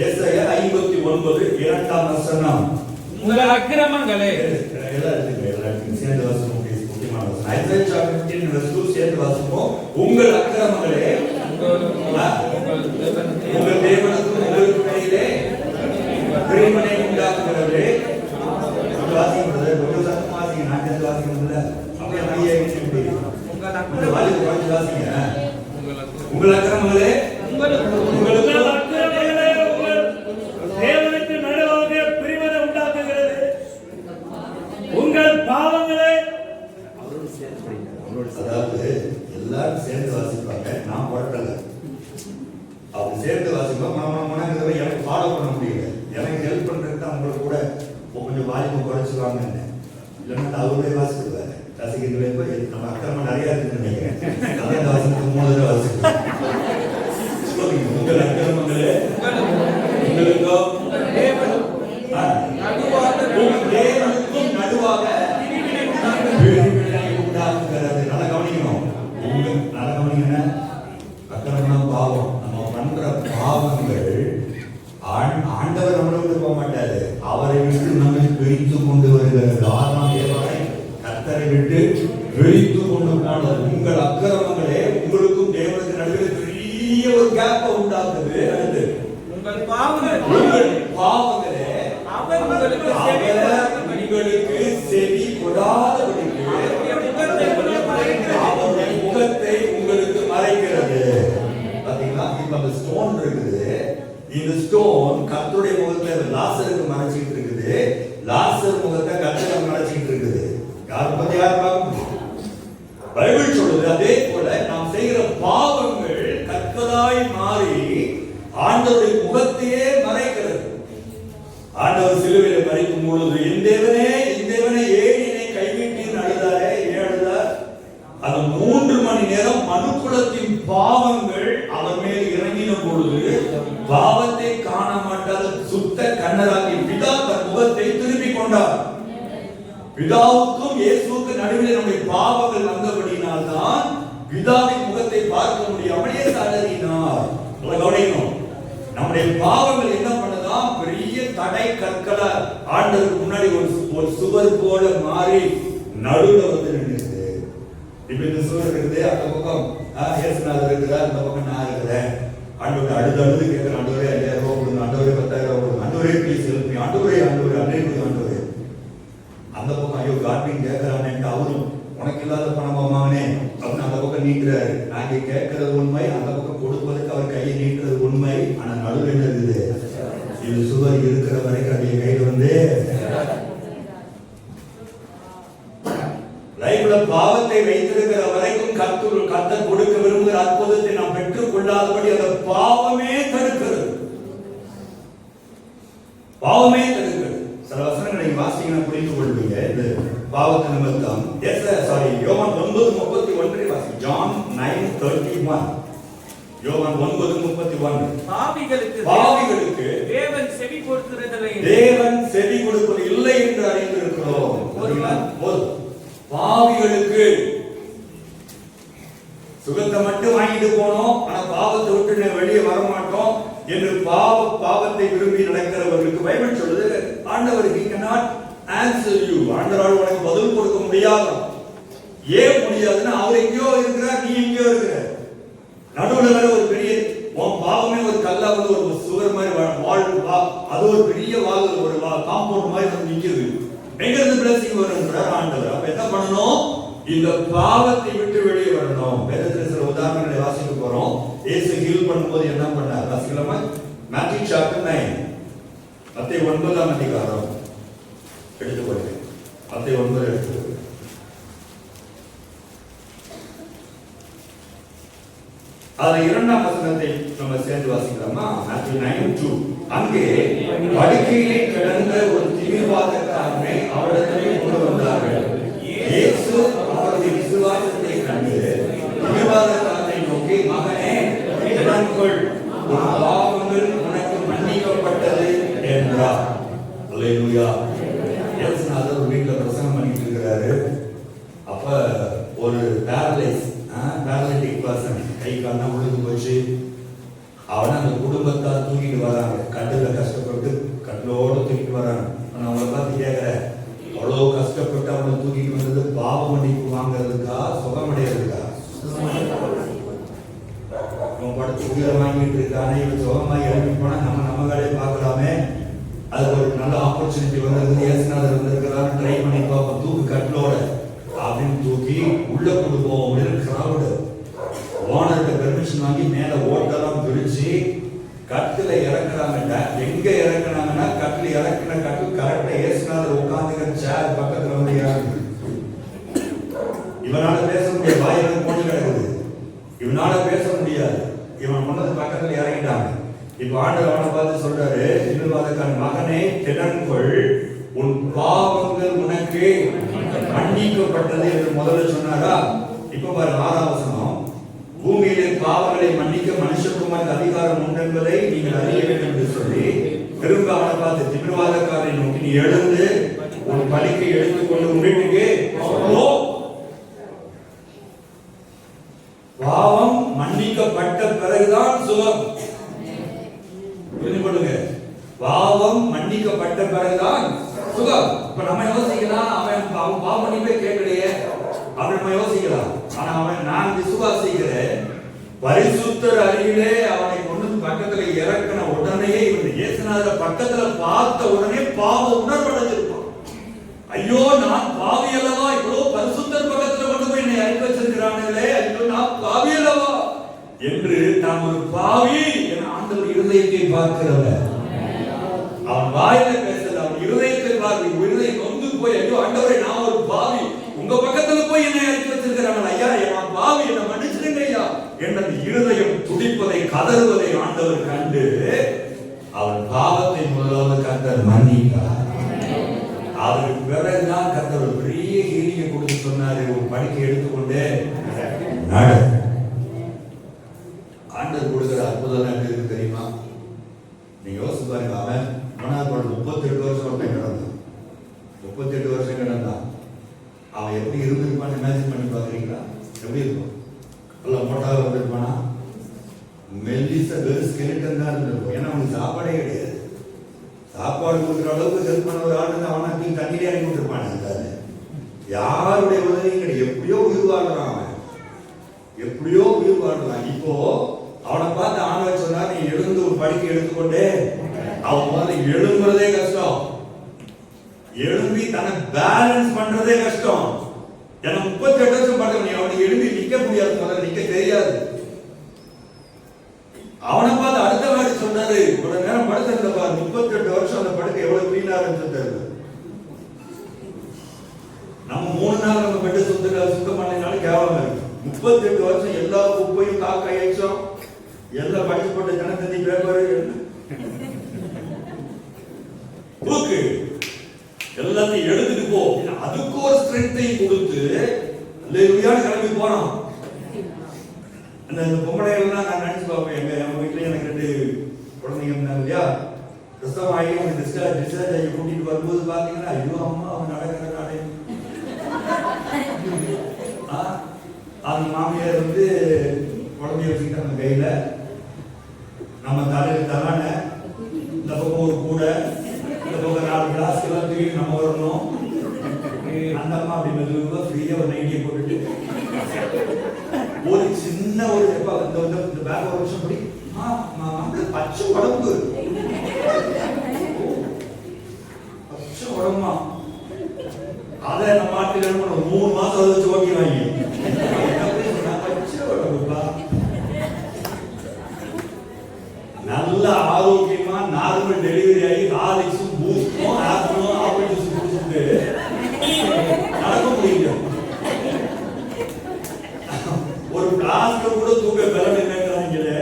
ஏசாயா 59 2ஆம் வசனம். உங்கள் அக்கிரமங்களே சேர்ந்து வாசிப்போம். முக்கியமான வசனம். ஐசாயா chapter 15 verse 2 சேர்ந்து வாசிப்போம். உங்கள் அக்கிரமங்களே உங்கள் தேவனுக்கும் உங்களுக்கு இடையிலே பிரிவினை உண்டாக்குகிறது. வாசிக்கிறது ஒரு சத்தம் வாசிங்க. நான் சேர்ந்து வாசிக்கணும்ல, அப்படியே ஐயா வாசிங்க. உங்கள் அக்கிரமங்களே தேவனுக்கு நடுவாக பிரிவினை உண்டாக்குகிறது. உங்கள் பாவங்களே, அதாவது எல்லாரும் சேர்ந்து வாசிப்பாங்க, நான் புரட்டல. அவங்க சேர்ந்து வாசிப்போம். மனங்கிறத எனக்கு ஃபாலோ பண்ண முடியல. எனக்கு ஹெல்ப் பண்றதுக்கு தான் உங்களுக்கு கூட கொஞ்சம் வாய்ப்பு குறைச்சிருவாங்க. இல்லைன்னா அவரே வாசிடுவாரு. வாசிக்கிறீங்களா? இப்போ நம்ம அக்கிரமம் நிறைய இருக்குன்னு நினைக்கிறேன். அதான் இந்த வசனத்துக்கு 3 தடவை வாசிக்கிறோம். சொல்லுங்க, உங்கள் அக்கிரமங்களே உங்களுக்கும் தேவனுக்கும் நடுவாக பிரிவினை உண்டாக்குகிறது. நல்லா கவனிக்கணும். நல்லா கவனிக்கணும். அக்கிரமம் பாவம். நம்ம பண்ற பாவங்கள் ஆண்டவர் நம்மளை விட்டு போக மாட்டாரு. அவரை விட்டு நம்மை பிரித்து கொண்டு வருகிறது. ஆதாம் ஏவாளை கர்த்தரை விட்டு பிரித்து கொண்டு போனது. உங்கள் அக்கிரமங்களே உங்களுக்கும் தேவனுக்கு நடுவில் பெரிய ஒரு கேப்பை உண்டாக்குது. அடுத்து உங்கள் பாவங்களே உங்களுக்கு செவி கொடாதபடிக்கு அவருடைய முகத்தை உங்களுக்கு மறைக்கிறது. பாத்தீங்களா? இப்ப அந்த ஸ்டோன் இருக்குது. இந்த ஸ்டோன் கர்த்தருடைய முகத்தை லாசருக்கு மறைச்சிட்டு இருக்குது. லாசர் முகத்தை கர்த்தருக்கு மறைச்சிட்டு இருக்குது. யார் பத்தி யார் பார்க்க? பைபிள் சொல்லுது. அதே போல நாம் செய்கிற பாவங்கள் கற்களாய் மாறி ஆண்டவருடைய முகத்தையே மறைக்கிறது. ஆண்டவர் சிலுவையில் மறைக்கும் பொழுது என் தேவனே ஏன் என்னை கைவிட்டீர் அழுதாரே, ஏன் அழுதார்? அது 3 மணி நேரம் மனுக்குலத்தின் பாவங்கள் அவர் மேல் இறங்கின பொழுது பாவத்தை காண மாட்டாத சுத்த கண்ணராகி பிதா தன் முகத்தை திருப்பிக் கொண்டார். பிதாவுக்கும் இயேசுவுக்கு நடுவில் நம்முடைய பாவங்கள் வந்தபடியினால் தான் பிதாவின் முகத்தை பார்க்க முடியாமலே தளறினார். கவனிக்கணும். நம்முடைய பாவங்கள் என்ன பண்ணதான் பெரிய தடை கற்களை ஆண்டவருக்கு முன்னாடி ஒரு சுவர் போல மாறி நடுவுல வந்து நின்றுது. இப்ப இந்த சுவர் இருக்குது, அந்த பக்கம் இயேசுநாதர் இருக்கிறார், அந்த பக்கம் நான் இருக்கிறேன். ஆண்டவரை அழுது கேட்கிறேன். ஆண்டவரே 5000 ரூபாய் கொடுங்க, ஆண்டவரே 10,000 ரூபாய் கொடுங்க, ஆண்டவரே ப்ளீஸ் ஹெல்ப் மீ, ஆண்டவரே அன்னைக்கு ஆண்டவரே. அந்த பக்கம் ஐயோ கார்பின் கேட்கிறான்னு அவரும் உனக்கு இல்லாத பணமாமாவனே அப்படின்னு அந்த பக்கம் நீட்டுறாரு. நாங்க கேட்கறது உண்மை, அந்த பக்கம் கொடுப்பதற்கு அவர் கையை நீட்டுறது உண்மை. ஆனா நடுவில் என்ன இருக்குது? இது சுவர் இருக்கிற வரைக்கும் அப்படியே கையில் வந்து லைஃப்ல பாவத்தை வைத்திருக்கிற வரைக்கும் கர்த்தர் கொடுக்க விரும்புகிற அற்புதத்தை நாம் பெற்றுக் கொள்ளாதபடி அந்த பாவமே தடுக்கிறது. பாவமே தடுக்கிறது. சில வசனங்களை வாசிங்கன்னா புரிந்து கொள்வீங்க. இந்த பாவத்து நிமித்தம் யோவான் 9:31 வாசி. ஜான் 9:31. யோவான் 9:31. பாவிகளுக்கு தேவன் செவி கொடுக்கிறதில்லை என்று அறிந்திருக்கிறோம். பாவிகளுக்கு சுகத்தை மட்டும் வாங்கிட்டு போனோம், ஆனா பாவத்தை விட்டு வெளியே வர மாட்டோம் என்று பாவத்தை விரும்பி நடக்கிறவர்களுக்கு பைபிள் சொல்லுது ஆண்டவர் he cannot answer you. ஆண்டவரால் உனக்கு பதில் கொடுக்க முடியாது. ஏன் முடியாதுன்னா அவர் எங்கேயோ இருக்கிறார், நீ எங்கேயோ இருக்கிற. நடுவுல வேற ஒரு பெரிய பாவமே ஒரு கல்லா வந்து ஒரு சுவர் மாதிரி வால், அது ஒரு பெரிய வால், ஒரு காம்பவுண்ட் மாதிரி வந்து நிக்குது. எங்க இருந்து பிளஸிங் வரும்ன்றார் ஆண்டவர். அப்ப என்ன பண்ணணும்? இந்த பாவத்தை விட்டு வெளியே வரணும். வேதத்துல சில உதாரணங்களை வாசிக்க போறோம். இயேசு ஹீல் பண்ணும்போது என்ன பண்ணார் வாசிக்கலாமா? Matthew chapter 9. மத்தேயு 9ஆம் அதிகாரம் எடுத்து போடுங்க. மத்தேயு 9 எடுத்து அது 2ஆம் வசனத்தை நம்ம சேர்ந்து வாசிக்கலாமா? Matthew 9:2. அங்கே படுக்கையிலே கிடந்த ஒரு திமிர்வாதக்காரனை அவரிடத்திலே கொண்டு வந்தார்கள். இயேசு அவருடைய விசுவாசத்தை கண்டு திமிர்வாதக்காரனை நோக்கி, மகனே திடன்கொள், உன் பாவங்கள் உனக்கு மன்னிக்கப்பட்டது என்றார். அல்லேலூயா. இயேசுநாதர் ஒரு வீட்டுல பிரசங்கம் பண்ணிட்டு இருக்கிறாரு. அப்ப ஒரு பேரலிட்டிக் பர்சன், கை கால்லாம் உழுது போச்சு, அவனை அந்த குடும்பத்தால் தூக்கிட்டு வராங்க. கட்டில கஷ்டப்பட்டு கட்டிலோட தூக்கிட்டு வராங்க. நான் அவங்களை பார்த்து கேட்கிறேன், அவ்வளோ கஷ்டப்பட்டு அவனை தூக்கிட்டு வந்தது பாவ மன்னிப்பு வாங்குறதுக்கா, சுகமடைகிறதுக்கா? அவன் படுத்து உயிரை வாங்கிட்டு இருக்கானே, இவன் சுகமாக எழுப்பி போனா நம்ம வேலையை பார்க்கலாமே. அது ஒரு நல்ல ஆப்பர்ச்சுனிட்டி வந்தது. இயேசுநாதர் வந்திருக்கிறாரு, ட்ரை பண்ணி பார்ப்போம், தூக்கு கட்டிலோட அப்படின்னு தூக்கி உள்ள கொடுப்போம் அப்படின்னு கிரௌடு. ஓனர்கிட்ட பெர்மிஷன் வாங்கி மேல ஓட்டெல்லாம் பிரிச்சு கட்டில இறக்குறாங்க. எங்க இறக்குனாங்கன்னா கட்டில இறக்குன கட்டில் கரெக்டா இயேசுநாதர் உட்கார்ந்துக்கிற சேர் பக்கத்துல வந்து இறங்குது. இவனால பேச முடியாது, வாயில போட்டு கிடக்குது, இவனால பேச முடியாது. இவன் முன்னது பக்கத்துல இறங்கிட்டாங்க. இப்ப ஆண்டவர் அவனை பார்த்து சொல்றாரு, திமிர்வாதக்காரன், மகனே திடன்கொள், உன் பாவங்கள் உனக்கு மன்னிக்கப்பட்டது என்று முதல்ல சொன்னாரா? இப்ப பாரு 6ஆம் வசனம், பூமியிலே பாவங்களை மன்னிக்க மனுஷகுமாருக்கு அதிகாரம் உண்டு என்பதை நீங்கள் அறிய வேண்டும் என்று சொல்லி திரும்ப அவனை பார்த்து திமிர்வாதக்காரனை நோக்கி, நீ எழுந்து உன் பலிக்கை எடுத்துக்கொண்டு உன் வீட்டுக்கு போ. பாவம் மன்னிக்கப்பட்ட பிறகுதான் சுகம். புரிந்து கொள்ளுங்க, பாவம் மன்னிக்கப்பட்ட பிறகுதான் சுகம். இப்ப நம்ம யோசிக்கலாம், அவன் பாவம் மன்னிப்பே கேட்கலையே அவன் நம்ம யோசிக்கலாம். ஆனா அவன், நான் விசுவாசிக்கிறேன், பரிசுத்தர் அருகிலே அவனை கொண்டு பக்கத்துல இறக்கின உடனே இவன் இயேசுநாதரை பக்கத்துல பார்த்த உடனே பாவ உணர்வடைஞ்சிருப்பான். ஐயோ நான் பாவி அல்லவா, இவ்வளவு பரிசுத்தர் பக்கத்துல கொண்டு போய் என்னை இறக்கி வச்சிருக்கிறானே, ஐயோ நான் பாவி அல்லவா என்று நாம் ஒரு பாவி என ஆண்டவர் இருதயத்தை பார்க்கிறவர். அவன் வாயில பேசல, அவன் இருதயத்தை பார்த்து இருதயம் நொந்து போய், ஐயோ ஆண்டவரே நான் ஒரு பாவி, உங்க பக்கத்துல போய் என்னை இறக்கி வச்சிருக்கிறாங்க ஐயா, நான் பாவி, என்ன மன்னிச்சிடுங்க ஐயா என்னது இருதயம் துடிப்பதை கதறுவதை ஆண்டவர் கண்டு அவன் பாவத்தை முதலாவது கர்த்தர் மன்னித்தார். அதற்கு பிறகுதான் கர்த்தர் ஒரு பெரிய ஹீலிங்கை கொடுத்து சொன்னாரு, ஒரு படுக்கை எடுத்துக்கொண்டே நட. ஆண்டவர் கொடுக்கிற அற்புதம் என்ன இருக்கு தெரியுமா? நீங்க யோசிச்சு பாருங்க, அவன் 38 வருஷம் கிடந்தான், 38 வருஷம் கிடந்தான். அவன் எப்படி இருந்திருப்பான்னு இமேஜின் பண்ணி பாக்குறீங்களா? எப்படி இருக்கும்? அல்ல மோட்டாக வந்திருப்பானா? மெல்லிச வெறும் ஸ்கெலிட்டன் தான் இருந்திருக்கும். ஏன்னா அவனுக்கு சாப்பாடே கிடையாது. சாப்பாடு கொடுக்குற அளவுக்கு ஹெல்ப் பண்ண ஒரு ஆள் தான் அவனை தண்ணியிலே இறங்கி விட்டுருப்பானு. யாருடைய உதவியும் கிடையாது. எப்படியோ உயிர் வாழ்றான் அவன், எப்படியோ உயிர் வாழ்றான். இப்போ அவனை பார்த்து ஆண்டவர் சொன்னார், நீ எழுந்து ஒரு படுக்கை எடுத்துக்கொண்டே. அவன் வந்து எழும்புறதே கஷ்டம், எழும்பி தன்னை பேலன்ஸ் பண்றதே கஷ்டம். ஏன்னா 38 வருஷம் படுக்க அவனுக்கு எழும்பி நிக்க முடியாது, முதல்ல நிக்க தெரியாது. அவனை பார்த்து அடுத்த மாதிரி சொன்னாரு, ஒரு நேரம் படுத்திருந்த பாரு, 38 வருஷம் அந்த படுக்கை எவ்வளவு கிளீனா இருந்துச்சு. நம்ம 3 நாள் நம்ம பெட்டு சுத்தம் பண்ணனாலும் கேவலமா இருக்கு. 38 வருஷம் எல்லா குப்பையும் காக்கா எச்சம் எல்லாம் படிச்சு போட்டு ஜனத்தந்தி பேப்பர் தூக்கு எல்லாத்தையும் எடுத்துட்டு போ, அதுக்கு ஒரு ஸ்ட்ரென்த்தையும் கொடுத்து கிளம்பி போனோம். அந்த பொம்பளைகள்லாம் நான் நினைச்சு பார்ப்பேன், எங்க வீட்டுல எனக்கு 2 குழந்தைங்க இருந்தாங்க இல்லையா, பிரசவம் ஆகி டிஸ்சார்ஜ் ஆகி கூட்டிட்டு வரும்போது பாத்தீங்கன்னா, ஐயோ அம்மா அவன் நடக்கிற நாடே. அந்த மாமியார் வந்து குழந்தைய வச்சுக்கிட்டாங்க கையில, நம்ம தலையில தலான, இந்த பக்கம் ஒரு கூடை, இந்த பக்கம் 4 கிளாஸ் எல்லாம் தூக்கி நம்ம வரணும். அந்த அம்மா அப்படி மெதுவாக ஃப்ரீயா ஒரு நைட்டியை போட்டுட்டு ஒரு சின்ன ஒரு இந்த பேக் ஒரு வருஷம் படி பச்சை உடம்பு, பச்சை உடம்பா, அதை நம்ம நாட்டில் 3 மாசம் அதை வச்சு ஓட்டிடுவாங்க. பச்சை உடம்புப்பா, நல்ல ஆரோக்கியமா நார்மல் டெலிவரி ஆகி ஹார்லிக்ஸும் பூஸ்டும் ஆப்பிளும் ஆப்பிள் ஜூஸ் குடிச்சுட்டு நடக்க முடியல. ஒரு பிளாஸ்க கூட தூக்க பலம் என்னங்கிறாங்களே,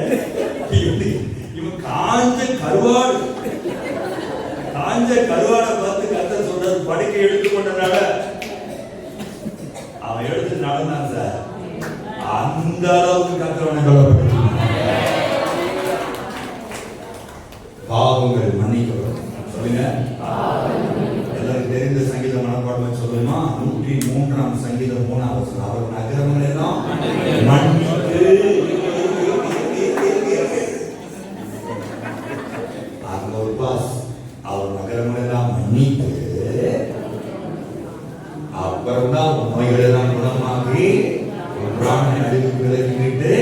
இவன் காஞ்ச கருவாடை பார்த்து கர்த்தர் சொல்றாரு, படுக்கை எடுத்துக்கொண்டனால அவன் எடுத்து நடந்தான் சார். அந்த அளவுக்கு கர்த்தர் சொல்லப்பட்டு பாவங்கள் மன்னிக்கப்படும். சொல்லுங்க, எல்லாரும் தெரிந்த சங்கீத மனப்பாடமா சொல்லுமா? 103ஆம் சங்கீதம் 3ஆம் வசனம், அவர் அக்கிரமங்கள் எல்லாம் மன்னித்து அந்த ஒரு பாஸ், அவர் அக்கிரமங்கள் எல்லாம் மன்னித்து அப்புறம் தான் நோய்கள் எல்லாம் குணமாகி பிராணனை அழிவுக்கு விலக்கி விட்டு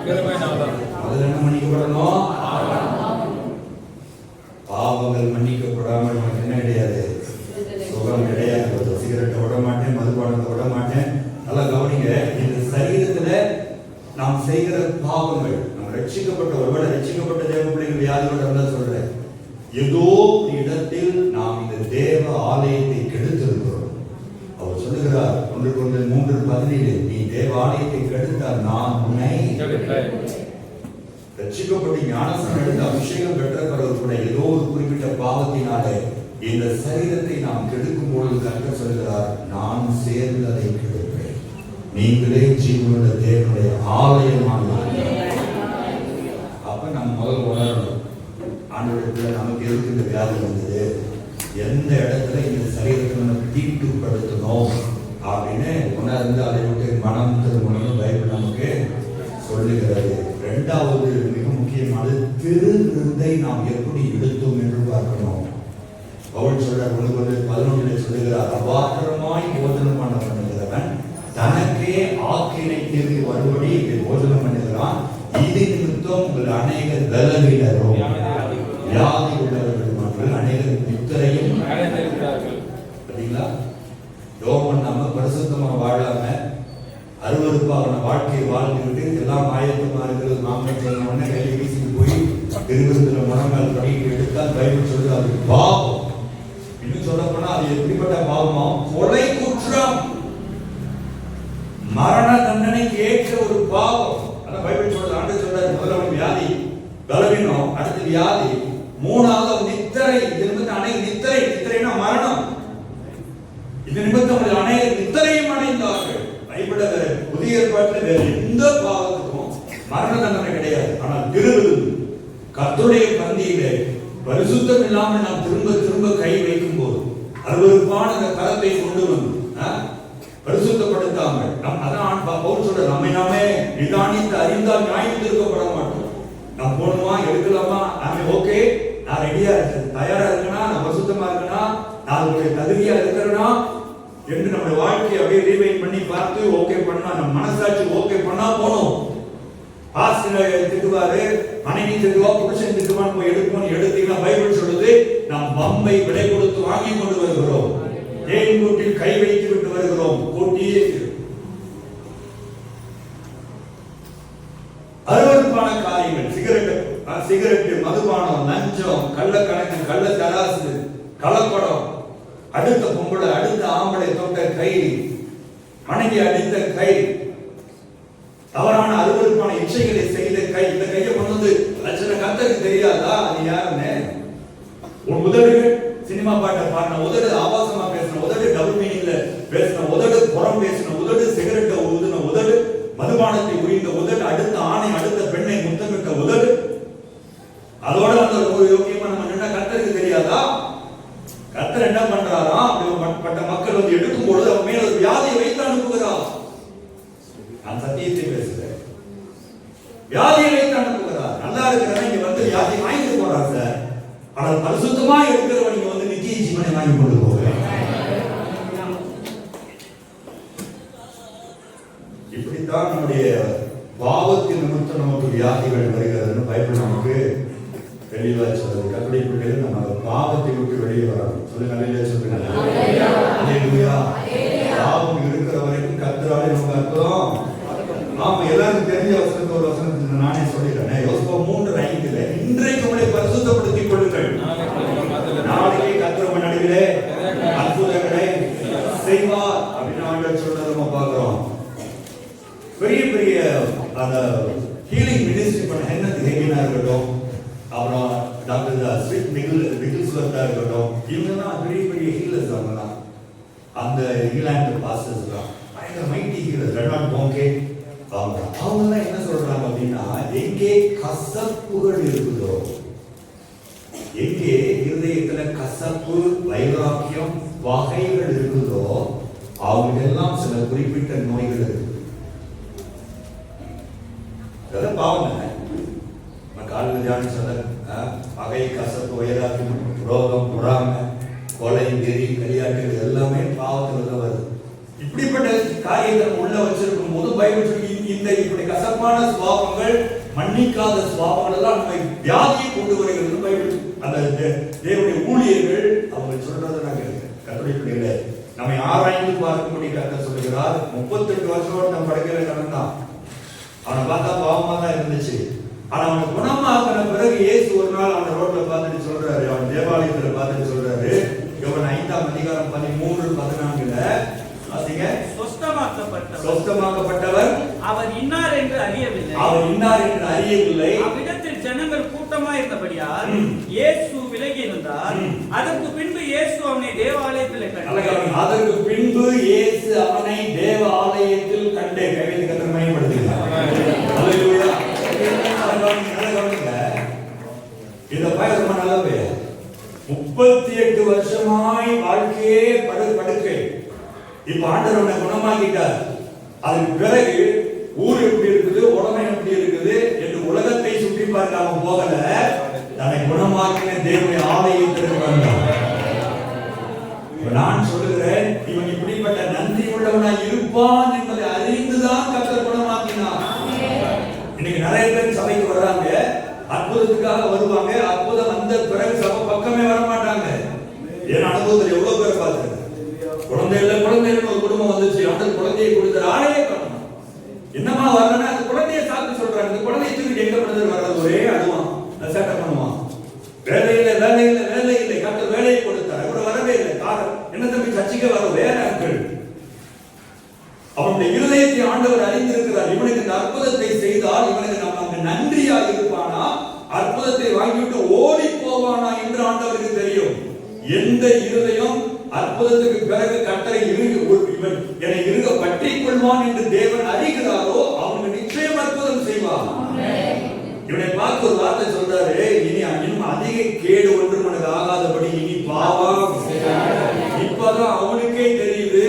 முதல்ல என்ன மன்னிக்கப்படணும்? பாவங்கள் மன்னிக்கப்படாமல் நமக்கு என்ன கிடையாது? சுகம் கிடையாது. சிகரெட்டை விட மாட்டேன், மதுபானத்தை விட மாட்டேன். நல்லா கவனிங்க, இந்த சரீரத்துல நாம் செய்கிற பாவங்கள், நம்ம ரட்சிக்கப்பட்ட ஒருவேளை ரட்சிக்கப்பட்ட தேவ பிள்ளைகள் வியாதியோட இருந்தா சொல்றேன், ஏதோ இடத்தில் நாம் இந்த தேவ ஆலயத்தை கெடுத்திருக்கிறோம். அவர் சொல்லுகிறார் 1 Corinthians 3:17, நீ தேவ ஆலயத்தை கெடுத்தால் நான் உன்னை ரட்சிக்கப்பட்டு ஞானஸ்நானம் எடுத்து அபிஷேகம் பெற்ற பிறகு கூட ஏதோ ஒரு குறிப்பிட்ட பாவத்தினாலே இந்த சரீரத்தை நாம் கெடுக்கும் பொழுது கர்த்தர் சொல்கிறார், நான் சேர்ந்து அதை கெடுப்பேன். நீங்களே ஜீவனுள்ள தேவனுடைய ஆலயமாக. அப்ப நம்ம முதல் உணரணும், ஆண்டவரிடத்துல நமக்கு எதுக்கு இந்த வியாதி வந்தது, எந்த இடத்துல இந்த சரீரத்தை நம்ம தீட்டுப்படுத்தணும் அப்படின்னு உணர்ந்து அதை விட்டு மனம் திரும்பணும் பைபிள் நமக்கு சொல்லுகிறது. இரண்டாவது மிக முக்கியமானது, திருவிருந்தை நாம் எப்படி எடுத்தோம் என்று பார்க்கணும். பவுல் சொல்றார் 1:11 சொல்லுகிறார், அபாத்திரமாய் போஜனம் பண்ண பண்ணுகிறவன் தனக்கே ஆக்கினை தீர்வு வரும்படி போஜனம் பண்ணுகிறான். இது நிமித்தம் உங்கள் அநேகர் பலவீனரும் வியாதி உள்ளவர்கள் அநேகர் நித்திரையும். பார்த்தீங்களா, யோகம் நம்ம பரிசுத்தமா வாழாம அருவருப்பான வாழ்க்கையை வாழ்ந்துட்டு எல்லாம் ஆயத்தமா இருக்கிறது. நாம சொன்ன உடனே கையை வீசிட்டு போய் திருவிருந்தில முழங்கால் படிட்டு எடுத்தால் பைபிள் சொல்றது அது பாவம். இன்னும் சொல்ல போனா அது எப்படிப்பட்ட பாவமா, கொலை குற்றம், மரண தண்டனைக்கு ஏற்ற ஒரு பாவம். அதான் பைபிள் சொல்றது. ஆண்டவர் சொல்றாரு, முதல்ல வியாதி பலவீனம், அடுத்து வியாதி, மூணாவது நித்திரை. இது நிமித்தம் அநேக நித்திரைனா மரணம். இது நிமித்தம் அநேக நித்திரையும் அடைந்தார்கள். பைபிள்ல புதிய ஏற்பாட்டில் வேற எந்த பாவத்துக்கும் மரண தண்டனை கிடையாது. ஆனால் திருவிருந்து கர்த்தருடைய பந்தியிலே பரிசுத்தம் இல்லாமல் நாம் திரும்ப திரும்ப கை வைக்கும் போது அருவருப்பான அந்த கரத்தை கொண்டு வந்து பரிசுத்தப்படுத்தாமல் அதான் பவுல் சொல்ற, நம்மை நாமே நிதானித்து அறிந்தால் நியாயம் தீர்க்கப்பட மாட்டோம். நான் போகணுமா, எடுக்கலாமா, ஓகே, நான் ரெடியா இருக்கேன், தயாரா இருக்கேனா, நான் பரிசுத்தமா இருக்கேனா, நான் உங்களுடைய தகுதியா இருக்கிறேனா என்று நம்ம வாழ்க்கையை அப்படியே ரீவைண்ட் பண்ணி பார்த்து ஓகே பண்ணா, நம்ம மனசாட்சி ஓகே பண்ணா போனோம். பாஸ்டர் திட்டுவாரு, மனைவி திட்டுவா, புருஷன் திட்டுவான்னு போய் எடுத்தீங்கன்னா பைபிள் சொல்லுது, நாம் பம்பை விலை கொடுத்து வாங்கி கொண்டு வருகிறோம், தேன் கூட்டில் கை வைத்து விட்டு வருகிறோம். கூட்டியே அருவருப்பான காரியங்கள், சிகரெட்டு, மதுபானம், லஞ்சம், கள்ளக்கணக்கு, கள்ள தராசு, கலப்படம், அடுத்த பொம்பளை அடுத்த ஆம்பளை தொட்ட கை, மனைவி அடித்த கை, தவறான அருவருப்பான இச்சைகளை செய்த கை. இந்த கையை கொண்டு வந்து லட்சண கத்தருக்கு தெரியாதா அது யாருன்னு? உன் உதடுகள் சினிமா பாட்டை பாடின உதடு, ஆபாசமா பேசின உதடு, டபுள் மீனிங்ல பேசின உதடு, புறம் பேசின உதடு, சிகரெட்டை ஊதின உதடு, மதுபானத்தை உரிந்த உதடு, அடுத்த ஆணை அடுத்த பெண்ணை முத்தமிட்ட உதடு, அதோட அந்த ஒரு யோக்கியமா நம்ம நின்னா கத்தருக்கு தெரியாதா? கர்த்தர் என்ன பண்றாரா, அப்படிப்பட்ட மக்கள் வந்து எடுக்கும் பொழுது அவன் மேல ஒரு வியாதியை வைத்து அனுப்புகிறார். நான் சத்தியத்தை பேசுறேன், வியாதியை வைத்து அனுப்புகிறார். நல்லா இருக்கிறவன் இங்க வந்து வியாதி வாங்கிட்டு போறான் சார், ஆனால் பரிசுத்தமா இருக்கிறவன் இங்க வந்து நித்திய ஜீவனை வாங்கி கொண்டு போகிறேன். இப்படித்தான் நம்முடைய பாவத்தின் நிமித்தம் நமக்கு வியாதிகள் வருகிறதுன்னு பைபிள் நமக்கு தெளிவா சொல்றது. கர்த்தருடைய பிள்ளைகள் நம்ம பாவத்தை விட்டு வெளியே வரணும். சொல்லுங்க, அல்லேலூயா சொல்லுங்க. அல்லேலூயா. பாவம் இருக்கிற வரைக்கும் கர்த்தராலே நமக்கு அற்புதம். ஆமா, எல்லாருக்கும் தெரிஞ்ச வசனத்தை ஒரு வசனத்தை நானே சொல்லிடுறேன். யோசுவா 3:5 இன்றைக்கு உங்களை பரிசுத்தப்படுத்திக் கொள்ளுங்கள், நாளைக்கே கர்த்தர் உங்கள் நடுவிலே அற்புதங்களை செய்வார் அப்படின்னு ஆண்டவர் சொல்றதை நம்ம பார்க்கிறோம். பெரிய பெரிய அந்த ஹீலிங் மினிஸ்ட்ரி பண்ண ஹென்னத் ஹேகினா இருக்கட்டும், அப்புறம் டாக்டர் ஸ்மித் நிகில்ஸ்வர்த்தா இருக்கட்டும், இவங்கெல்லாம் பெரிய பெரிய ஹீலர்ஸ். அவங்கலாம் அந்த இங்கிலாந்து பாஸ்டர்ஸ் தான் பயங்கர மைட்டி ஹீலர்ஸ். ரெனால்ட் போங்கே அவங்கெல்லாம் என்ன சொல்றாங்க அப்படின்னா, எங்கே கசப்புகள் இருக்குதோ, எங்கே இருதயத்துல கசப்பு, வைராக்கியம், வகைகள் இருக்குதோ, அவங்க எல்லாம் சில குறிப்பிட்ட நோய்கள் இருக்கு. அதெல்லாம் பாவம் தானே. காலில் தியானம் சொல்ல பகை, கசப்பு, வைராக்கியம், ரோகம், பொறாமை, கொலை, வெறி, களியாட்டுகள் எல்லாமே பாவத்தில் தான் வருது. இப்படிப்பட்ட காரியத்தை உள்ள வச்சிருக்கும் போது பைபிள் சொல்லி இந்த இப்படி கசப்பான சுவாபங்கள், மன்னிக்காத சுவாபங்கள் எல்லாம் நம்ம வியாதியை கொண்டு வருகிறது. பைபிள் அந்த தேவனுடைய ஊழியர்கள் அவங்க சொல்றதை நாங்க கர்த்தருடைய பிள்ளைகளை நம்மை ஆராய்ந்து பார்க்கும்படி கர்த்தர் சொல்லுகிறார். 38 வருஷம் நம்ம படைக்கிற கடந்தான். அவனை பார்த்தா பாவமா தான் இருந்துச்சு. ஆனா அவன் குணமாக்கின பிறகு இயேசு ஒரு நாள் அவன் ரோட்ல பார்த்துட்டு சொல்றாரு, அவன் தேவாலயத்துல பார்த்துட்டு சொல்றாரு, யோவான் 5:13-14 வாசிங்க. சொஸ்தமாக்கப்பட்டவர் அவர் இன்னார் என்று அறியவில்லை. அவர் இன்னார் என்று அறியவில்லை. அவ்விடத்தில் ஜனங்கள் கூட்டமாய் இருந்தபடியால் இயேசு விலகி இருந்தார். அதற்கு பின்பு இயேசு அவனை தேவாலயத்தில் கண்டார். அதற்கு பின்பு இயேசு அவனை தேவாலயத்தில் கண்டு கைவிட்டு கத்தர் மகிமைப்படுத்துகிறார். அல்லேலூயா. இந்த பையன் ரொம்ப நல்ல பையன். 38 வருஷமாய் வாழ்க்கையே படுக்கை. இப்ப ஆண்டவர் அவனை குணமாக்கிட்டார். அதுக்கு பிறகு ஊர் எப்படி இருக்குது, உடம்பு எப்படி இருக்குது என்று உலகத்தை சுற்றி பார்க்காம போகல, தன்னை குணமாக்கின தேவனுடைய ஆலயத்திற்கு வந்தார். நான் சொல்லுகிறேன், இவன் இப்படிப்பட்ட நன்றி உள்ளவனா இருப்பான் என்பதை அறிந்துதான் கர்த்தர் குணமாக்கினார். இன்னைக்கு நிறைய பேர் சபைக்கு வர்றாங்க, அற்புதத்துக்காக வருவாங்க. அற்புதம் வந்த பிறகு சபை பக்கமே வர மாட்டாங்க. என் அனுபவத்தில் எவ்வளவு பேர் பார்த்திருக்கேன். குழந்தைகள் ஒரு குடும்பம் வந்துச்சு, அந்த குழந்தையை கொடுத்த ஆளையே காணோம். என்னமா வரலன்னா அந்த குழந்தையை சாப்பிட்டு சொல்றாங்க. இந்த குழந்தையை தூக்கிட்டு எங்க பிரதர் வர்றது, ஒரே அழுவான், சேட்டை பண்ணுவான். வேலை இல்லை கர்த்தர் வேலையை கொடுத்தார். அவர் வரவே இல்லை. காரணம் என்ன தம்பி, சர்ச்சைக்கு வர வேற ஆட்கள். அவனுடைய இருதயத்தை ஆண்டவர் அறிந்திருக்கிறார். இவனுக்கு இந்த அற்புதத்தை செய்தால் இவனுக்கு நம்ம அங்க நன்றியா இருப்பானா, அற்புதத்தை வாங்கிவிட்டு ஓடி போவானா என்று ஆண்டவருக்கு தெரியும். எந்த இருதயம் அற்புதத்துக்கு பிறகு கர்த்தரை இவன் என்னை இருக பற்றிக் கொள்வான் என்று தேவன் அறிகிறாரோ அவனுக்கு நிச்சயம் அற்புதம் செய்வான். இவனை பார்த்து ஒரு வார்த்தை சொல்றாரு, இனி இன்னும் அதிக கேடு ஒன்று உனக்கு ஆகாதபடி இனி பாவம். இப்பதான் அவனுக்கே தெரியுது.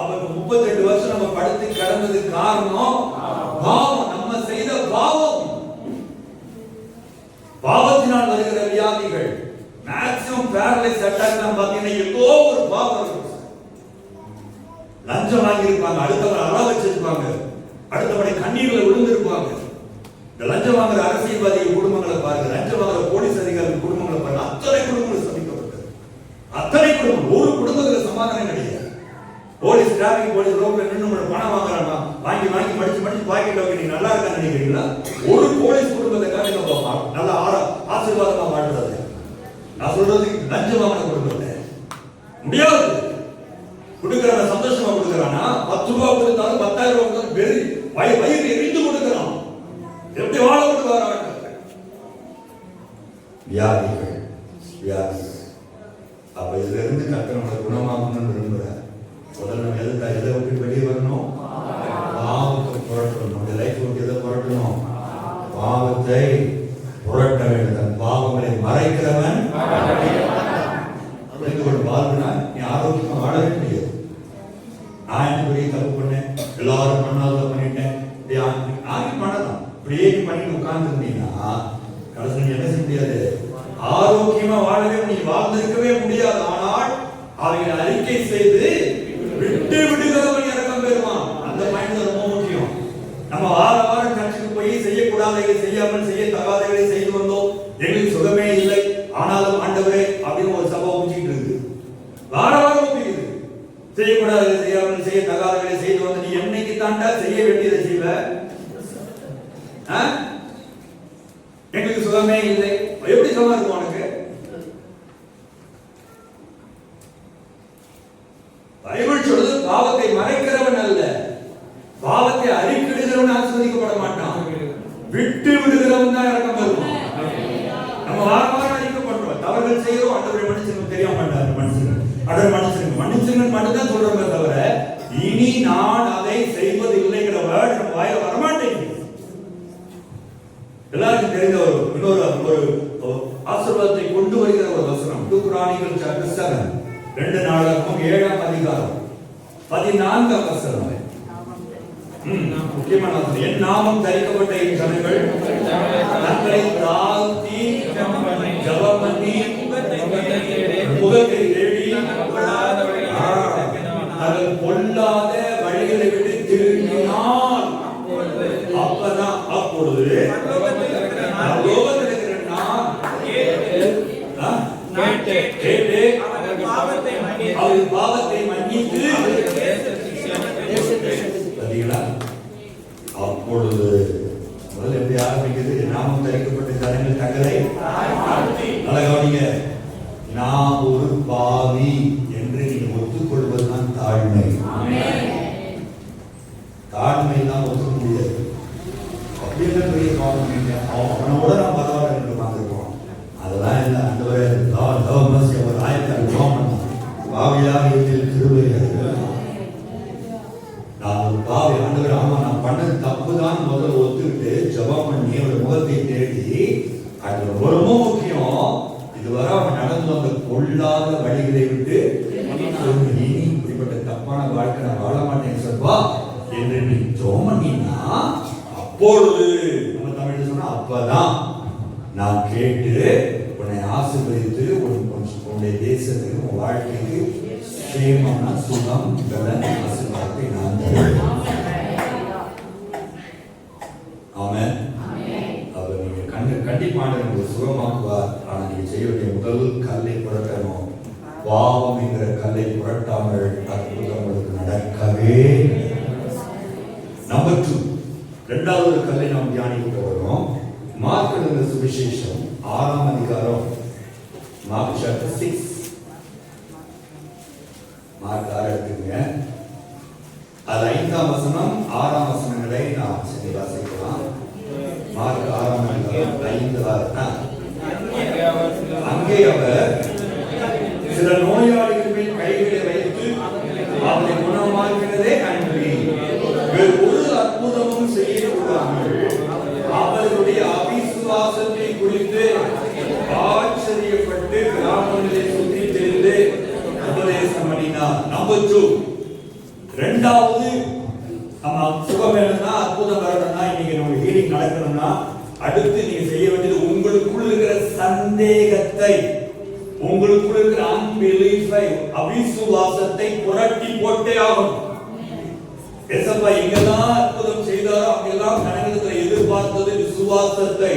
அவனுக்கு 38 வருஷம் நம்ம படுத்து கிடந்தது காரணம் பாவம். நம்ம செய்த பாவம், பாவத்தினால் வருகிற வியாதிகள். மேக்ஸிமம் பேரலைஸ் அட்டாக் தான் பாத்தீங்கன்னா ஏதோ ஒரு பாவம் இருக்கும். லஞ்சம் வாங்கி இருப்பாங்க, அடுத்தவரை அள வச்சிருப்பாங்க, அடுத்தவரை கண்ணீர்ல விழுந்திருப்பாங்க. இந்த லஞ்சம் வாங்குற அரசியல்வாதிகள் குடும்பங்களை பாருங்க, லஞ்சம் வாங்குற போலீஸ் அதிகாரிகள் குடும்பங்களை பாருங்க. அத்தனை குடும்பங்கள் சந்திக்கப்பட்டது. அத்தனை குடும்பம், ஒரு குடும்பத்துல சமாதானம் கிடையாது. போலீஸ் டிராபிக் போலீஸ் ரோட்ல நின்று பணம் வாங்குறாங்க, வாங்கி மடிச்சு பாக்கெட் வைக்க நீங்க நல்லா இருக்கான்னு நினைக்கிறீங்களா? ஒரு போலீஸ் குடும்பத்தை காரணமா நல்லா ஆசீர்வாதமா வாழ்றது. நான் சொல்றது லஞ்சம் வாங்கின குடும்பத்தை முடியாது. கொடுக்கறவன் சந்தோஷமா கொடுக்கறானா? 10 ரூபாய் கொடுத்தாலும் 10,000 ரூபாய் கொடுத்தாலும் வயிறு எரிந்து கொடுக்கறான். எப்படி வாழ விடுவார்? வியாதிகள், வியாதி. அப்ப இதுல இருந்து கர்த்தர் நம்மளை குணமாக்கணும்னு விரும்புறார். முதல்ல எதை விட்டு வெளியே வரணும்? பாவத்தை புரட்டணும். நம்முடைய லைஃப் விட்டு எதை புரட்டணும்? பாவத்தை புரட்ட வேண்டும். பாவங்களை மறைக்கிறவன் வாழ்வுனா நீ ஆரோக்கியமா வாழவே முடியாது. நான் என்ன பெரிய தப்பு பண்ணேன், எல்லாரும் பண்ணாத பண்ணிட்டேன், பண்ணலாம். இப்படியே பண்ணிட்டு உட்கார்ந்து இருந்தீங்கன்னா கடைசி என்ன செய்ய முடியாது, ஆரோக்கியமா வாழவே நீ வாழ்ந்திருக்கவே முடியாது. ஆனால் அவைகளை அறிக்கை செய்து விட்டு விடுகிறவன் இறக்கம் பெறுவான். அந்த மைண்ட் ரொம்ப முக்கியம். நம்ம வாரம் சர்ச்சுக்கு போய் செய்யக்கூடாதவை செய்யாமல் செய்யத்தகாதவை செய்து வந்தோம், எங்களுக்கு சுகமே இல்லை, ஆனாலும் ஆண்டவரே அப்படின்னு ஒரு சபை ஊற்றிட்டு இருக்கு. வாரம் ஊற்றிக்குது. செய்யக்கூடாதவை செய்யாமல் செய்யத்தகாதவை செய்து வந்து நீ என்னைக்கு தாண்டா செய்ய வேண்டியதை செய்வ? எங்களுக்கு சுகமே இல்லை, எப்படி சுகமா இருக்கும் உனக்கு? பைபிள் சொல்றது பாவத்தை மறைக்கிறவன் அல்ல, பாவத்தை அறிக்கையிடுகிறவன் ஆசீர்வதிக்கப்பட மாட்டான். விட்டு விடுகிறவன் தான் இறக்கம் பெறுவான். நம்ம வாரம் அறிக்கை பண்றோம், தவறுகள் செய்யறோம், ஆண்டவரை மன்னிச்சுங்க, தெரியாம மாட்டாரு மனுஷன், ஆண்டவரை மன்னிச்சுங்க மட்டும் தான் சொல்றோமே தவிர இனி நான் அதை செய்வது இல்லைங்கிற வேர்ட் நம்ம வாயில வரமாட்டேங்குது. எல்லாருக்கும் தெரிந்த ஒரு ஆசீர்வாதத்தை கொண்டு வருகிற ஒரு வசனம் 2 Chronicles chapter 7, 2 நாளாகமம் 7ஆம் அதிகாரம் 14ஆம் வசனம். முக்கியமான வசனம். என் நாமம் தரிக்கப்பட்ட என் ஜனங்கள் தங்களை தாழ்த்தி ஜெபம் பண்ணி முகத்தை தேடி அவர்கள் பொல்லாத வழிகளை விட்டு திரும்பினால் அப்பதான் அப்பொழுது அவர்கள் பாவத்தை மன்னித்து அப்பொழுது முதல்ல எப்படி ஆரம்பிக்கிறது? நாமம் தரிக்கப்பட்ட ஜனங்கள் தங்களை கவனிங்க, நான் ஒரு பாவி என்று நீ ஒத்துக்கொள்வதுதான் தாழ்மை. தாழ்மை தான் ஒத்துக்க முடியாது. பெரிய பாவம் இல்லை, அவனோட நான் பரவாயில்ல என்று பார்த்துருக்கோம். அதெல்லாம் இல்லை. ஆண்டவரே ஒரு ஆயத்தால் ஜெபம் பண்ணோம். பாவியாக இதில் கிருபை நான் ஒரு பாவி ஆண்டவர், ஆமா நான் பண்ணது தப்பு தான் முதல்ல ஒத்துக்கிட்டு ஜெபம் பண்ணி அவருடைய முகத்தை தேடி, அது ரொம்ப முக்கியம். இதுவரை அவன் நடந்து வந்த கொள்ளாத வழிகளை விட்டு இனி இப்படிப்பட்ட தப்பான வாழ்க்கை நான் வாழ மாட்டேன் சொல்வா என்று நீ ஜெபம் பண்ணினா, அப்பொழுது நம்ம தமிழ் சொன்னா அப்பதான் நான் கேட்டு உன்னை ஆசீர்வதித்து உன்னுடைய தேசத்துக்கு உன் வாழ்க்கைக்கு சேமமான சுகம் பலன் ஆசீர்வாதத்தை நான் தருவேன். ஆமென். அவர் நீங்க கண்டிப்பான உங்களுக்கு சுகமாக்குவார். ஆனால் நீங்க செய்ய வேண்டிய முதல் கல்லை புரட்டணும். பாவம் என்கிற கல்லை புரட்டாமல் அற்புதம் உங்களுக்கு நடக்கவே. நம்பர் 2, இரண்டாவது கல்லை நாம் தியானிக்க போகிறோம். மார்க் எழுதின சுவிசேஷம் 6ஆம் அதிகாரம், மார்க் சாப்டர் 6. மார்க் 6 எடுத்துங்க. அது 5ஆம் வசனம் 6ஆம் வசனங்களை நாம் சென்று வாசிக்கலாம். மார்க் 6ஆம் அதிகாரம் 5 வாரம். அங்கே அவர் சில நோயாளிகள் மேல் கைகளை வைத்து அவரை குணமாக்கிறதே அன்றி வேறு ஒரு அற்புதமும் செய்யக்கூடாமல் அவர்களுடைய அவிசுவாசத்தை குறித்து ஆச்சரியப்பட்டு கிராமங்களை சுற்றி தெரிந்து உபதேசம் பண்ணினார். நம்பர் 2, இரண்டாவது நம்ம சுகம் வேணும்னா, அற்புதம் வரணும்னா, இன்னைக்கு நம்ம ஹீலிங் நடக்கணும்னா, அடுத்து நீங்க செய்ய வேண்டியது உங்களுக்குள் இருக்கிற சந்தேகத்தை, உங்களுக்குள் இருக்கிற அன்பிலீஃபை, அவிசுவாசத்தை புரட்டி போட்டே ஆகும். ஏசப்பா எங்கெல்லாம் அற்புதம் செய்தாரோ அங்கெல்லாம் கணக்கத்துல எதிர்பார்த்தது விசுவாசத்தை.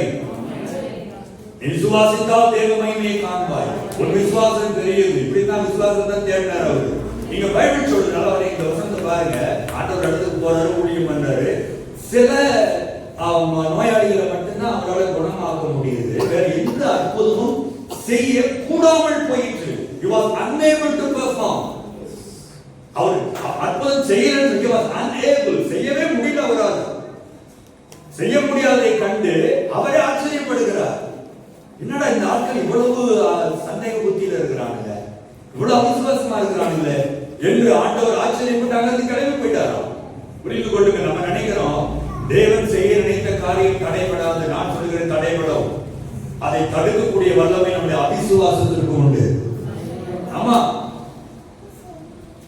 நீ விசுவாசித்தால் தேவ மகிமையை காண்பாய். ஒரு விசுவாசம் தெரியுது. இப்படித்தான் விசுவாசத்தை தேடினார் அவரு. நீங்க பைபிள் சொல்றது நல்லா, இந்த வசனத்தை பாருங்க. ஆண்டவர் இடத்துக்கு போறாரு, ஊழியம் பண்றாரு. சில நோயாளிகளை மட்டும்தான் அவரால் குணமாக்க முடியுது. வேற எந்த அற்புதமும் செய்ய கூடாமல் போயிற்று. He was unable to perform. அவர் அற்புதம் செய்யறது, he was unable, செய்யவே முடியல அவரால். செய்ய முடியாததை கண்டு அவரே ஆச்சரியப்படுகிறார். என்னடா இந்த ஆட்கள் இவ்வளவு சந்தேக புத்தியில இருக்கிறாங்க, இவ்வளவு அவிசுவாசமா இருக்கிறாங்க என்று ஆண்டவர் ஆச்சரியப்பட்டாங்க. கிளம்பி போயிட்டாராம். புரிந்து கொள்ளுங்க. நம்ம நினைக்கிறோம் தேவன் செய்ய நினைத்த காரியம் தடைபடாது. நான் சொல்கிறேன் தடைபடும். அதை தடுக்கக்கூடிய வல்லமை நம்முடைய அவிசுவாசத்திற்கு உண்டு. ஆமா,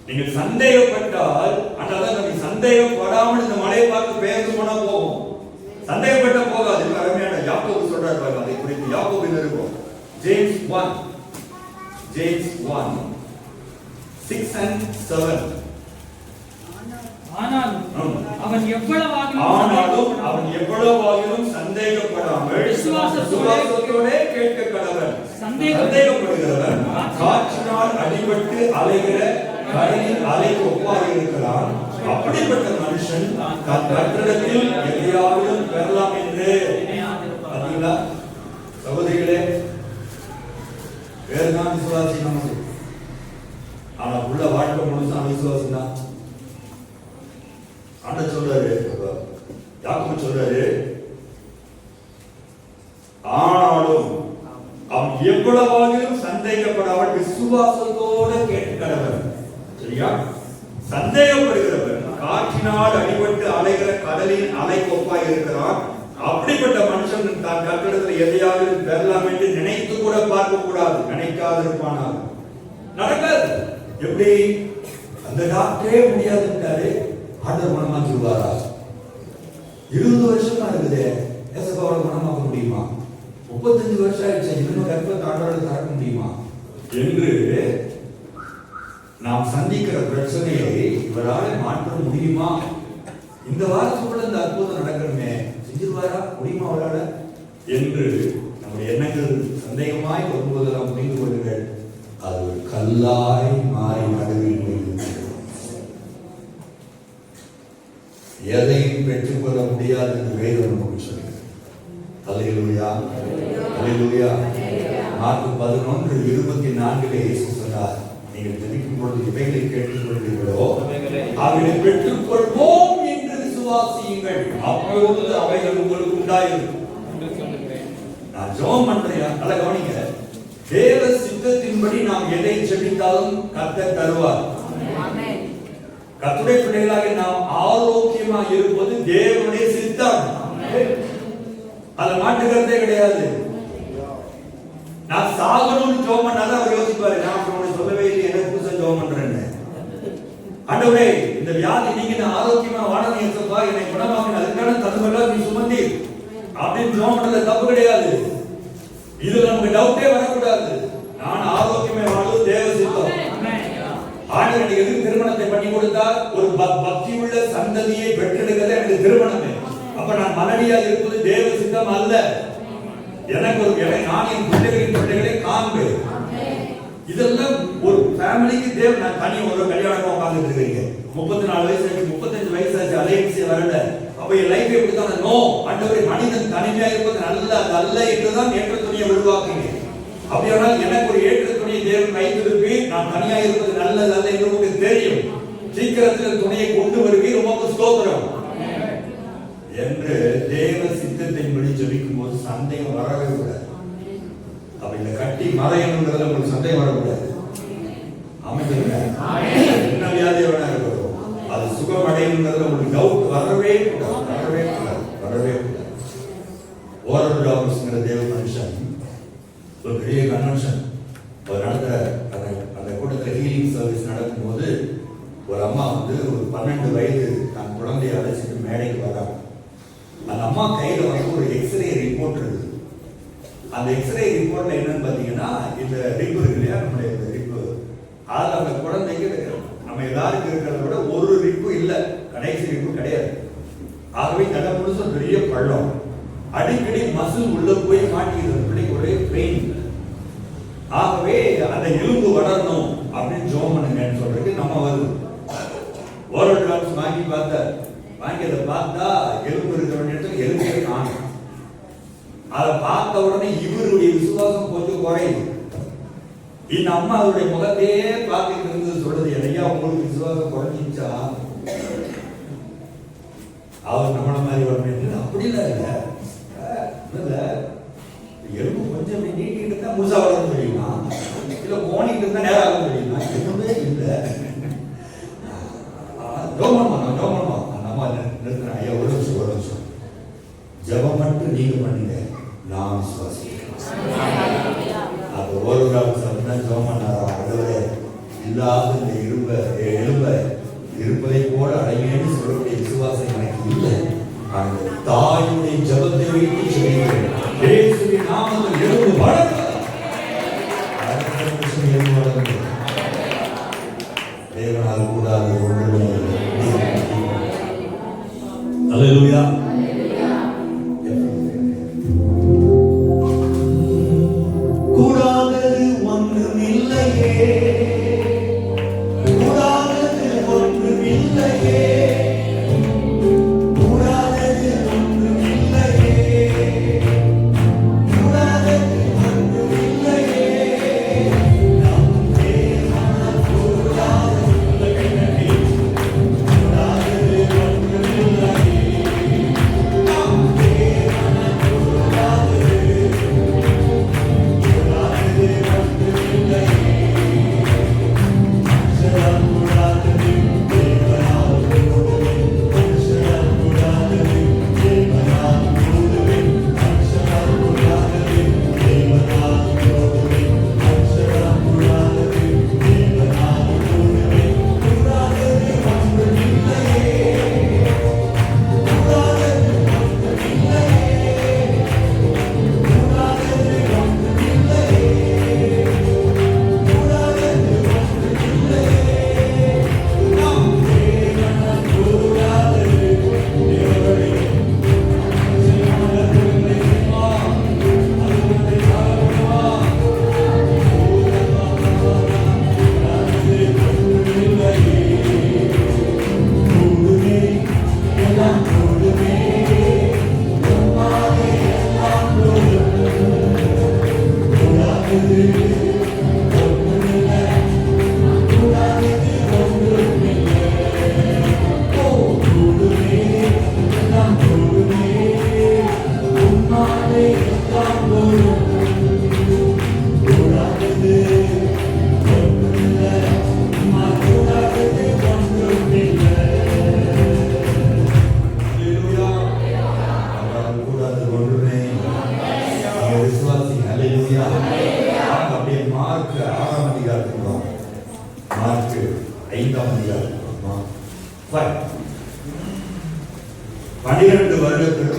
நீங்கள் சந்தேகப்பட்டால், அதனால நம்ம சந்தேகப்படாமல் இந்த மலையை பார்த்து பெயர்ந்து போனா போகும். சந்தேகப்பட்ட போகாது. அருமையான யாக்கோபு சொல்றாரு பாருங்க, அதை குறித்து யாக்கோபு இருக்கும். ஜேம்ஸ் 1:6-7. ஆனாலும் அவன் எவ்வளவாகிலும் சந்தேகப்படாமல் விசுவாசத்தோட கேட்க கடவன். சந்தேகப்படுகிறவன் காற்றினால் அடிபட்டு அலைகிற கடலின் அலைக்கு ஒப்பாக இருக்கிறான். அப்படிப்பட்ட மனுஷன் கற்றிடத்தில் எதையாவது பெறலாம் என்று. பார்த்தீங்களா சகோதரிகளே, வேறுதான் விசுவாசி நமக்கு. ஆனா உள்ள வாழ்க்கை முழுசா விசுவாசம் தான். ஆண்டவர் சொல்றாரு, யாக்கோபு சொல்றாரு, ஆனாலும் அவன் எவ்வளவாகிலும் சந்தேகப்படாமல் விசுவாசத்தோட கேட்கிறவன். சரியா? சந்தேகப்படுகிறவன் காற்றினால் அடிபட்டு அலைகிற கடலின் அலை கொப்பாய் இருக்கிறான். அப்படிப்பட்ட மனுஷன் தான் கட்டிடத்தில் எதையாவது பெறலாம் என்று நினைத்து கூட பார்க்க கூடாது. நினைக்காது இருப்பானாக. நடக்காது. எப்படி? அந்த டாக்டரே முடியாதுன்றாரு, ஆண்டவர் குணமாக்கி விடுவாரா? 20 வருஷமா இருக்குது, ஏசப்பாவால குணமாக்க முடியுமா? 35 வருஷம் ஆயிடுச்சு, இன்னும் கற்பத்தை ஆண்டவரால் தர முடியுமா என்று நாம் சந்திக்கிற பிரச்சனையை இவரால் மாற்ற முடியுமா? இந்த வாரத்துக்குள்ள இந்த அற்புதம் நடக்கணுமே, செஞ்சிருவாரா? முடியுமா அவரால் என்று நம்முடைய எண்ணங்கள் சந்தேகமாய் வரும்போதெல்லாம் புரிந்து கொள்ளுங்கள், அது ஒரு கல்லாய் மாறி நடுவில் எதையும் பெற்றுக்கொள்ள முடியாது என்று வேதம் நமக்கு சொல்கிறது. அல்லேலூயா, அல்லேலூயா. மார்க் 11:24 இயேசு சொன்னார், நீங்கள் ஜெபிக்கும் பொழுது இவைகளை கேட்டுக்கொள்வீர்களோ அவைகளை பெற்றுக்கொள்வோம் என்று விசுவாசியுங்கள், அப்பொழுது அவைகள் உங்களுக்கு உண்டாயிருக்கும். நான் ஜெபம் பண்றேன், நல்லா கவனிங்க. தேவ சித்தத்தின்படி நாம் எதை ஜெபித்தாலும் கர்த்தர் தருவார். கர்த்தருடைய பிள்ளைகளாக நாம் ஆரோக்கியமாக இருப்பது தேவனுடைய சித்தம். அதை மாற்றுகிறதே கிடையாது. நான் சாகணும்னு ஜெபம் பண்ணாதான் அவர் யோசிப்பாரு, நான் உனக்கு சொல்லவே இல்லை, எனக்கு புதுசா ஜெபம் பண்றேன்னு. ஆண்டவரே, இந்த வியாதி நீங்க நான் ஆரோக்கியமா வாழணும் ஏசப்பா, என்னை குணமாக்குங்க, அதுக்கான தன்மைலாம் நீ சுமந்தி அப்படின்னு ஜெபம் பண்றது தப்பு கிடையாது. இதுல நமக்கு டவுட்டே வரக்கூடாது. நான் ஆரோக்கியமே வாழ்வது தேவ சித்தம். ஆண்டவர் எனக்கு எதுக்கு திருமணத்தை பண்ணி கொடுத்தார்? ஒரு பக்தி உள்ள சந்ததியை பெற்றெடுக்கிறது எனக்கு திருமணமே. அப்ப நான் மலடியா இருப்பது தேவ சித்தம் அல்ல. எனக்கு ஒரு நான் என் பிள்ளைகளை காண்பேன். இதெல்லாம் ஒரு ஃபேமிலிக்கு தேவை. நான் தனி ஒரு கல்யாணம் உட்கார்ந்துட்டு இருக்கீங்க, 34 வயசு ஆச்சு, 35 வயசு ஆச்சு, அலைன்ஸே வரல. அப்ப என் லைஃப் எப்படிதான்? நோ, ஆண்டவரே, மனிதன் தனிமையா இருப்பது நல்ல என்றுதான் ஏற்ற துணியை உருவாக்குங்க. அப்படியானால் எனக்கு ஒரு ஏற்ற துணியை தேவன் வைத்திருப்பி, நான் தனியா இருப்பது நல்லது அல்ல என்று உங்களுக்கு தெரியும். சீக்கிரத்தில் துணையை கொண்டு வருவீர், உமக்கு ஸ்தோத்திரம் என்று தேவ சித்தத்தின்படி ஜெபிக்கும் போது சந்தேகம் வரவே கூடாது. அப்ப இந்த கட்டி மறையணுங்கிறதுல உங்களுக்கு சந்தேகம் வரக்கூடாது. அமைதிங்க, என்ன வியாதியோட இருக்கட்டும், அது சுகம் அடையணுங்கிறதுல உங்களுக்கு டவுட் வரவே கூடாது. ஓரல் டாக்டர்ஸ்ங்கிற தேவ மனுஷன் ஒரு பெரிய கன்வென்ஷன் ஒரு நடக்கிற அந்த கூட்டத்தில் ஹீலிங் சர்வீஸ் நடக்கும்போது ஒரு அம்மா வந்து ஒரு 12 வயது தன் குழந்தையை அழைச்சிட்டு மேடைக்கு வராங்க. அந்த அம்மா கையில வந்து ஒரு எக்ஸ்ரே ரிப்போர்ட் இருக்குது. அந்த எக்ஸ்ரே ரிப்போர்ட்ல என்னன்னு பாத்தீங்கன்னா, இந்த ரிப்பு இருக்கு இல்லையா, நம்மளுடைய இந்த ரிப்பு, அதுல அந்த குழந்தைக்கு நம்ம எல்லாருக்கும் இருக்கிறத விட ஒரு ரிப்பு இல்ல, கடைசி ரிப்பு கிடையாது. ஆகவே தட முழுசும் பெரிய பள்ளம், அடிக்கடி மசில் உள்ள போய் மாட்டிக்கிறது, பிள்ளைக்கு ஒரே பெயின். ஆகவே அந்த எலும்பு வளரணும் அப்படின்னு ஜெபம் பண்ணுங்கன்னு சொல்றதுக்கு நம்ம வருது. ஓரல் டாக்டர்ஸ் வாங்கி அதை பார்த்தா எலும்பு இருக்கிற இடத்துல எலும்பே காணும். அதை பார்த்த உடனே இவருடைய விசுவாசம் கொஞ்சம் குறையுது. இந்த அம்மா அவருடைய முகத்தையே பார்த்துட்டு இருந்து சொல்றது, ஐயா உங்களுக்கு விசுவாசம் குறைஞ்சிச்சா? அவர் நம்மள மாதிரி வரணும். அப்படிலாம் இல்ல, எலும்பு கொஞ்சம் நீட்டிட்டு இருந்தா முழுசா வளர முடியுமா, இல்ல போனிட்டு இருந்தா நேரம் ஆக முடியுமா? எதுவுமே இல்லை. ஐயா ஒரு நிமிஷம் ஜெபம் மட்டும் நீங்க பண்ணுங்க, நான் விசுவாசிக்கிறேன். அது ஒரு ஜெபம் பண்ணாரா, அதுவரை இல்லாத இந்த எலும்பை இருப்பதை போல அடையேன்னு சொல்லக்கூடிய விசுவாசம் எனக்கு இல்லை. அந்த தாயுடைய ஜெபத்தை வைத்து சொல்கிறேன், இயேசுவின் நாமத்தில் எலும்பு வளர்ந்தது. எலும்பு வளர்ந்தது. தேவனால் கூடாது ஒன்றுமே இல்லை. அல்லேலூயா. கூடாதது ஒன்றும் இல்லையே, கூடாதது ஒன்றும் இல்லையே, கூடாதது ஒன்றும் இல்லையே.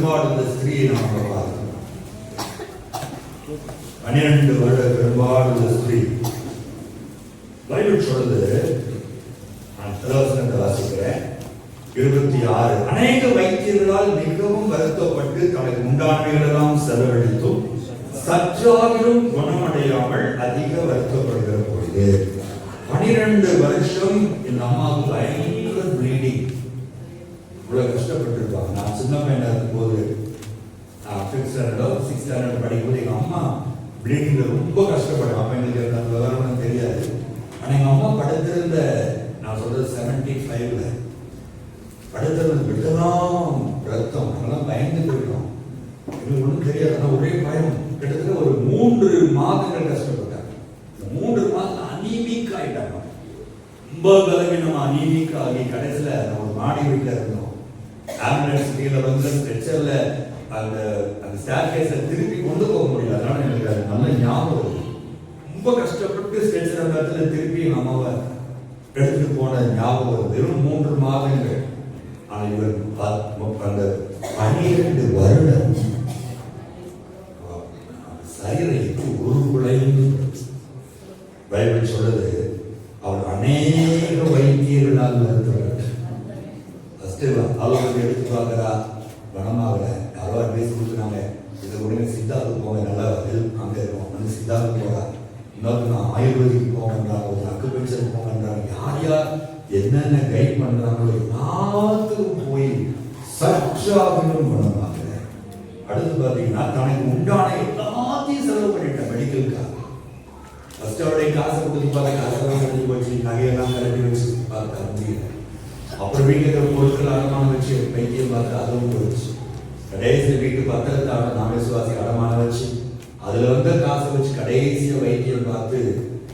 பெரும்பாடுள்ள ஸ்திரீயை நாம் பார்க்கிறோம். 12 வருட பெரும்பாடுள்ள ஸ்திரீ. பைபிள் சொல்றது, நான் திருவசனத்தை வாசிக்கிறேன் 26. அநேக வைத்தியர்களால் மிகவும் வருத்தப்பட்டு தனக்கு உண்டானவைகளெல்லாம் செலவழித்தும் சற்றாகிலும் குணமடையாமல் அதிக வருத்தப்படுகிற பொழுது 12 வருஷம் இந்த அம்மாவுக்கு பயங்கர ப்ளீடிங். இவ்வளவு கஷ்டப்பட்டிருப்பாங்க. நான் சின்ன பையனா இருக்கும் போது, நான் 5th ஸ்டாண்டர்டோ 6th ஸ்டாண்டர்ட் படிக்கும்போது எங்க அம்மா ப்ளீடிங்ல ரொம்ப கஷ்டப்பட்டேன். அப்ப எங்களுக்கு அந்த விவரம் தெரியாது. ஆனா எங்க அம்மா படுத்திருந்த, நான் சொல்றது 75ல படுத்திருந்த பெட்டெல்லாம் ரத்தம், அதெல்லாம் பயந்து போயிட்டோம். எங்களுக்கு ஒன்றும் தெரியாது. ஆனால் ஒரே பயம். கிட்டத்தட்ட ஒரு 3 மாதங்கள் கஷ்டப்பட்டாங்க. 3 மாதம் அனீமிக் ஆயிட்டாங்க. ரொம்ப பலவீனமா அனீமிக் ஆகி கடைசியில நம்ம மாடி வீட்டில் இருந்தோம். ஆம்புலன்ஸ் கீழே வந்து ஸ்ட்ரெச்சர்ல அந்த ஸ்டேர்கேஸை திருப்பி கொண்டு போக முடியல. அதனால எனக்கு அது நல்ல ஞாபகம். ரொம்ப கஷ்டப்பட்டு ஸ்ட்ரெச்சர் அந்த இடத்துல திருப்பி எங்கள் அம்மாவை எடுத்துட்டு போன ஞாபகம். வெறும் 3 மாதங்கள். ஆனால் இவர் அந்த 12 வருடம் சரீரத்துக்கு ஒரு குலைந்து பைபிள் சொல்றது, அவர் அநேக வைத்தியர்களால் வருத்தப்பட்டார். ஆலோசனை எடுத்து பார்க்கிறா, குணமாகல. யாரோ அட்வைஸ் கொடுத்துனாங்க, இது உடனே சித்தாவுக்கு போங்க, நல்லா ஹெல்ப் அங்கே இருக்கும். அந்த சித்தாவுக்கு போறா. இன்னொரு நான் ஆயுர்வேதிக்கு போங்கன்றாங்க, ஒரு அக்குபஞ்சருக்கு போங்கன்றாங்க. யார் யார் என்னென்ன கைட் பண்றாங்களோ எல்லாத்துக்கும் போய் சற்றாகிலும் குணமாகல. அடுத்து பார்த்தீங்கன்னா தனக்கு உண்டான எல்லாத்தையும் செலவு பண்ணிட்டேன் மெடிக்கலுக்காக. ஃபர்ஸ்ட் அவருடைய காசை கொடுத்து பார்த்தா காசெல்லாம் கட்டி போச்சு, நகையெல்லாம் கட்டி வச்சு பார்க்க முடியல. அப்புறம் வீட்டில் இருக்கிற பொருட்கள் அடமானம் வச்சு வைத்தியம் பார்த்து அதுவும் போயிடுச்சு. கடைசி வீட்டு பத்திரத்தை நான் விசுவாசி அடமானம் வச்சு அதுல வந்து காசை வச்சு கடைசியா வைத்தியம்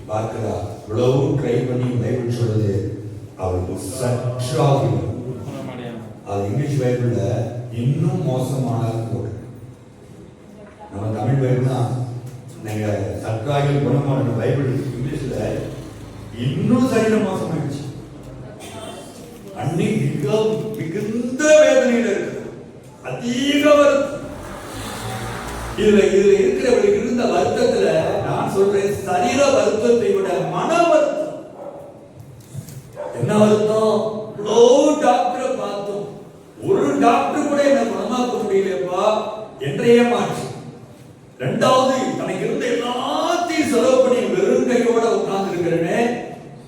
பார்க்கிறா. இவ்வளவும் ட்ரை பண்ணி பைபிள் சொல்றது அவருக்கு சற்றாகிலும், அது இங்கிலீஷ் பைபிள்ல இன்னும் மோசமான போட்டு, நம்ம தமிழ் பைபிள்னா நீங்க சற்றாகிலும் குணமான பைபிள் இங்கிலீஷ்ல இன்னும் சரியில மோசமாயிடுச்சு. அன்னைக்கு மிகுந்த வேதனையில இருக்கு, அதிக வருத்தம். இதுல இருக்கிறவர்களுக்கு இருந்த வருத்தத்துல நான் சொல்றேன், சரீர வருத்தத்தை விட மன வருத்தம். என்ன வருத்தம்? டாக்டரை பார்த்தோம், ஒரு டாக்டர் கூட என்ன குணமாக்க முடியலப்பா என்றையே மாற்றி. ரெண்டாவது, தனக்கு இருந்த எல்லாத்தையும் செலவு பண்ணி வெறும் கையோட உட்கார்ந்து இருக்கிறேனே,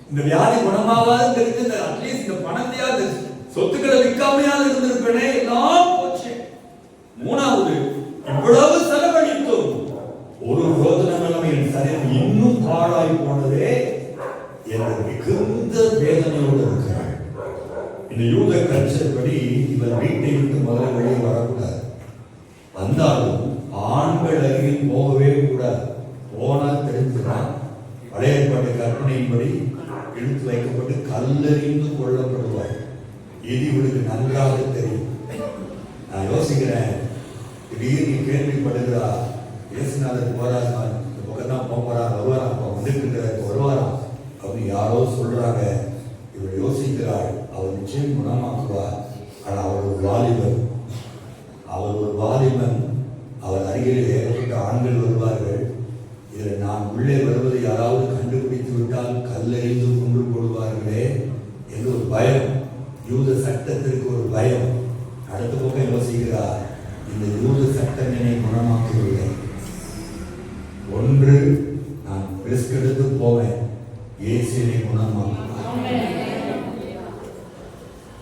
இந்த வியாதி குணமாகாது தெரிஞ்சு அட்லீஸ்ட் இந்த பணத்தையாவது சொத்துக்களை விற்காமையாவது இருந்திருப்பேனே, எல்லாம் போச்சு. மூணாவது, இவ்வளவு செலவழித்தோம், ஒரு ரோதனை என் சரீரம் இன்னும் பாழாய் போனதே என்று மிகுந்த வேதனையோடு இருக்கிறார். இந்த யூத கல்ச்சர் படி இவர் வீட்டை விட்டு முதல்ல வெளியே வரக்கூடாது. வந்தாலும் ஆண்கள் அருகில் போகவே கூடாது. போனால் தெரிஞ்சுதான் பழைய ஏற்பாட்டு கற்பனையின்படி இழுத்து வைக்கப்பட்டு கல்லறிந்து கொள்ளப்படுவார். இது இவளுக்கு நன்றாக தெரியும். நான் யோசிக்கிறேன், திடீர்னு கேள்விப்படுகிறா இயேசுநாதர் போறாரு, இந்த பக்கம் தான் போறா, வருவாரா, வந்துட்டு வருவாரா அப்படின்னு யாரோ சொல்றாங்க. இவள் யோசிக்கிறாள், அவர் நிச்சயம் குணமாக்குவார். ஆனால் அவர் ஒரு வாலிபன், அவர் அருகில் ஏகப்பட்ட ஆண்கள் வருவார்கள். இதில் நான் உள்ளே வருவதை யாராவது கண்டுபிடித்து விட்டால் கல்லெறிந்து கொண்டு போடுவார்களே என்று ஒரு பயம், யூத சட்டத்திற்கு ஒரு பயம். அடுத்த பக்கம் யோசிக்கிறார், இந்த யூத சட்டம் என்னை குணமாக்கவில்லை. ஒன்று, நான் ரிஸ்க் எடுத்து போவேன், இயேசுவை குணமாக்குவார்.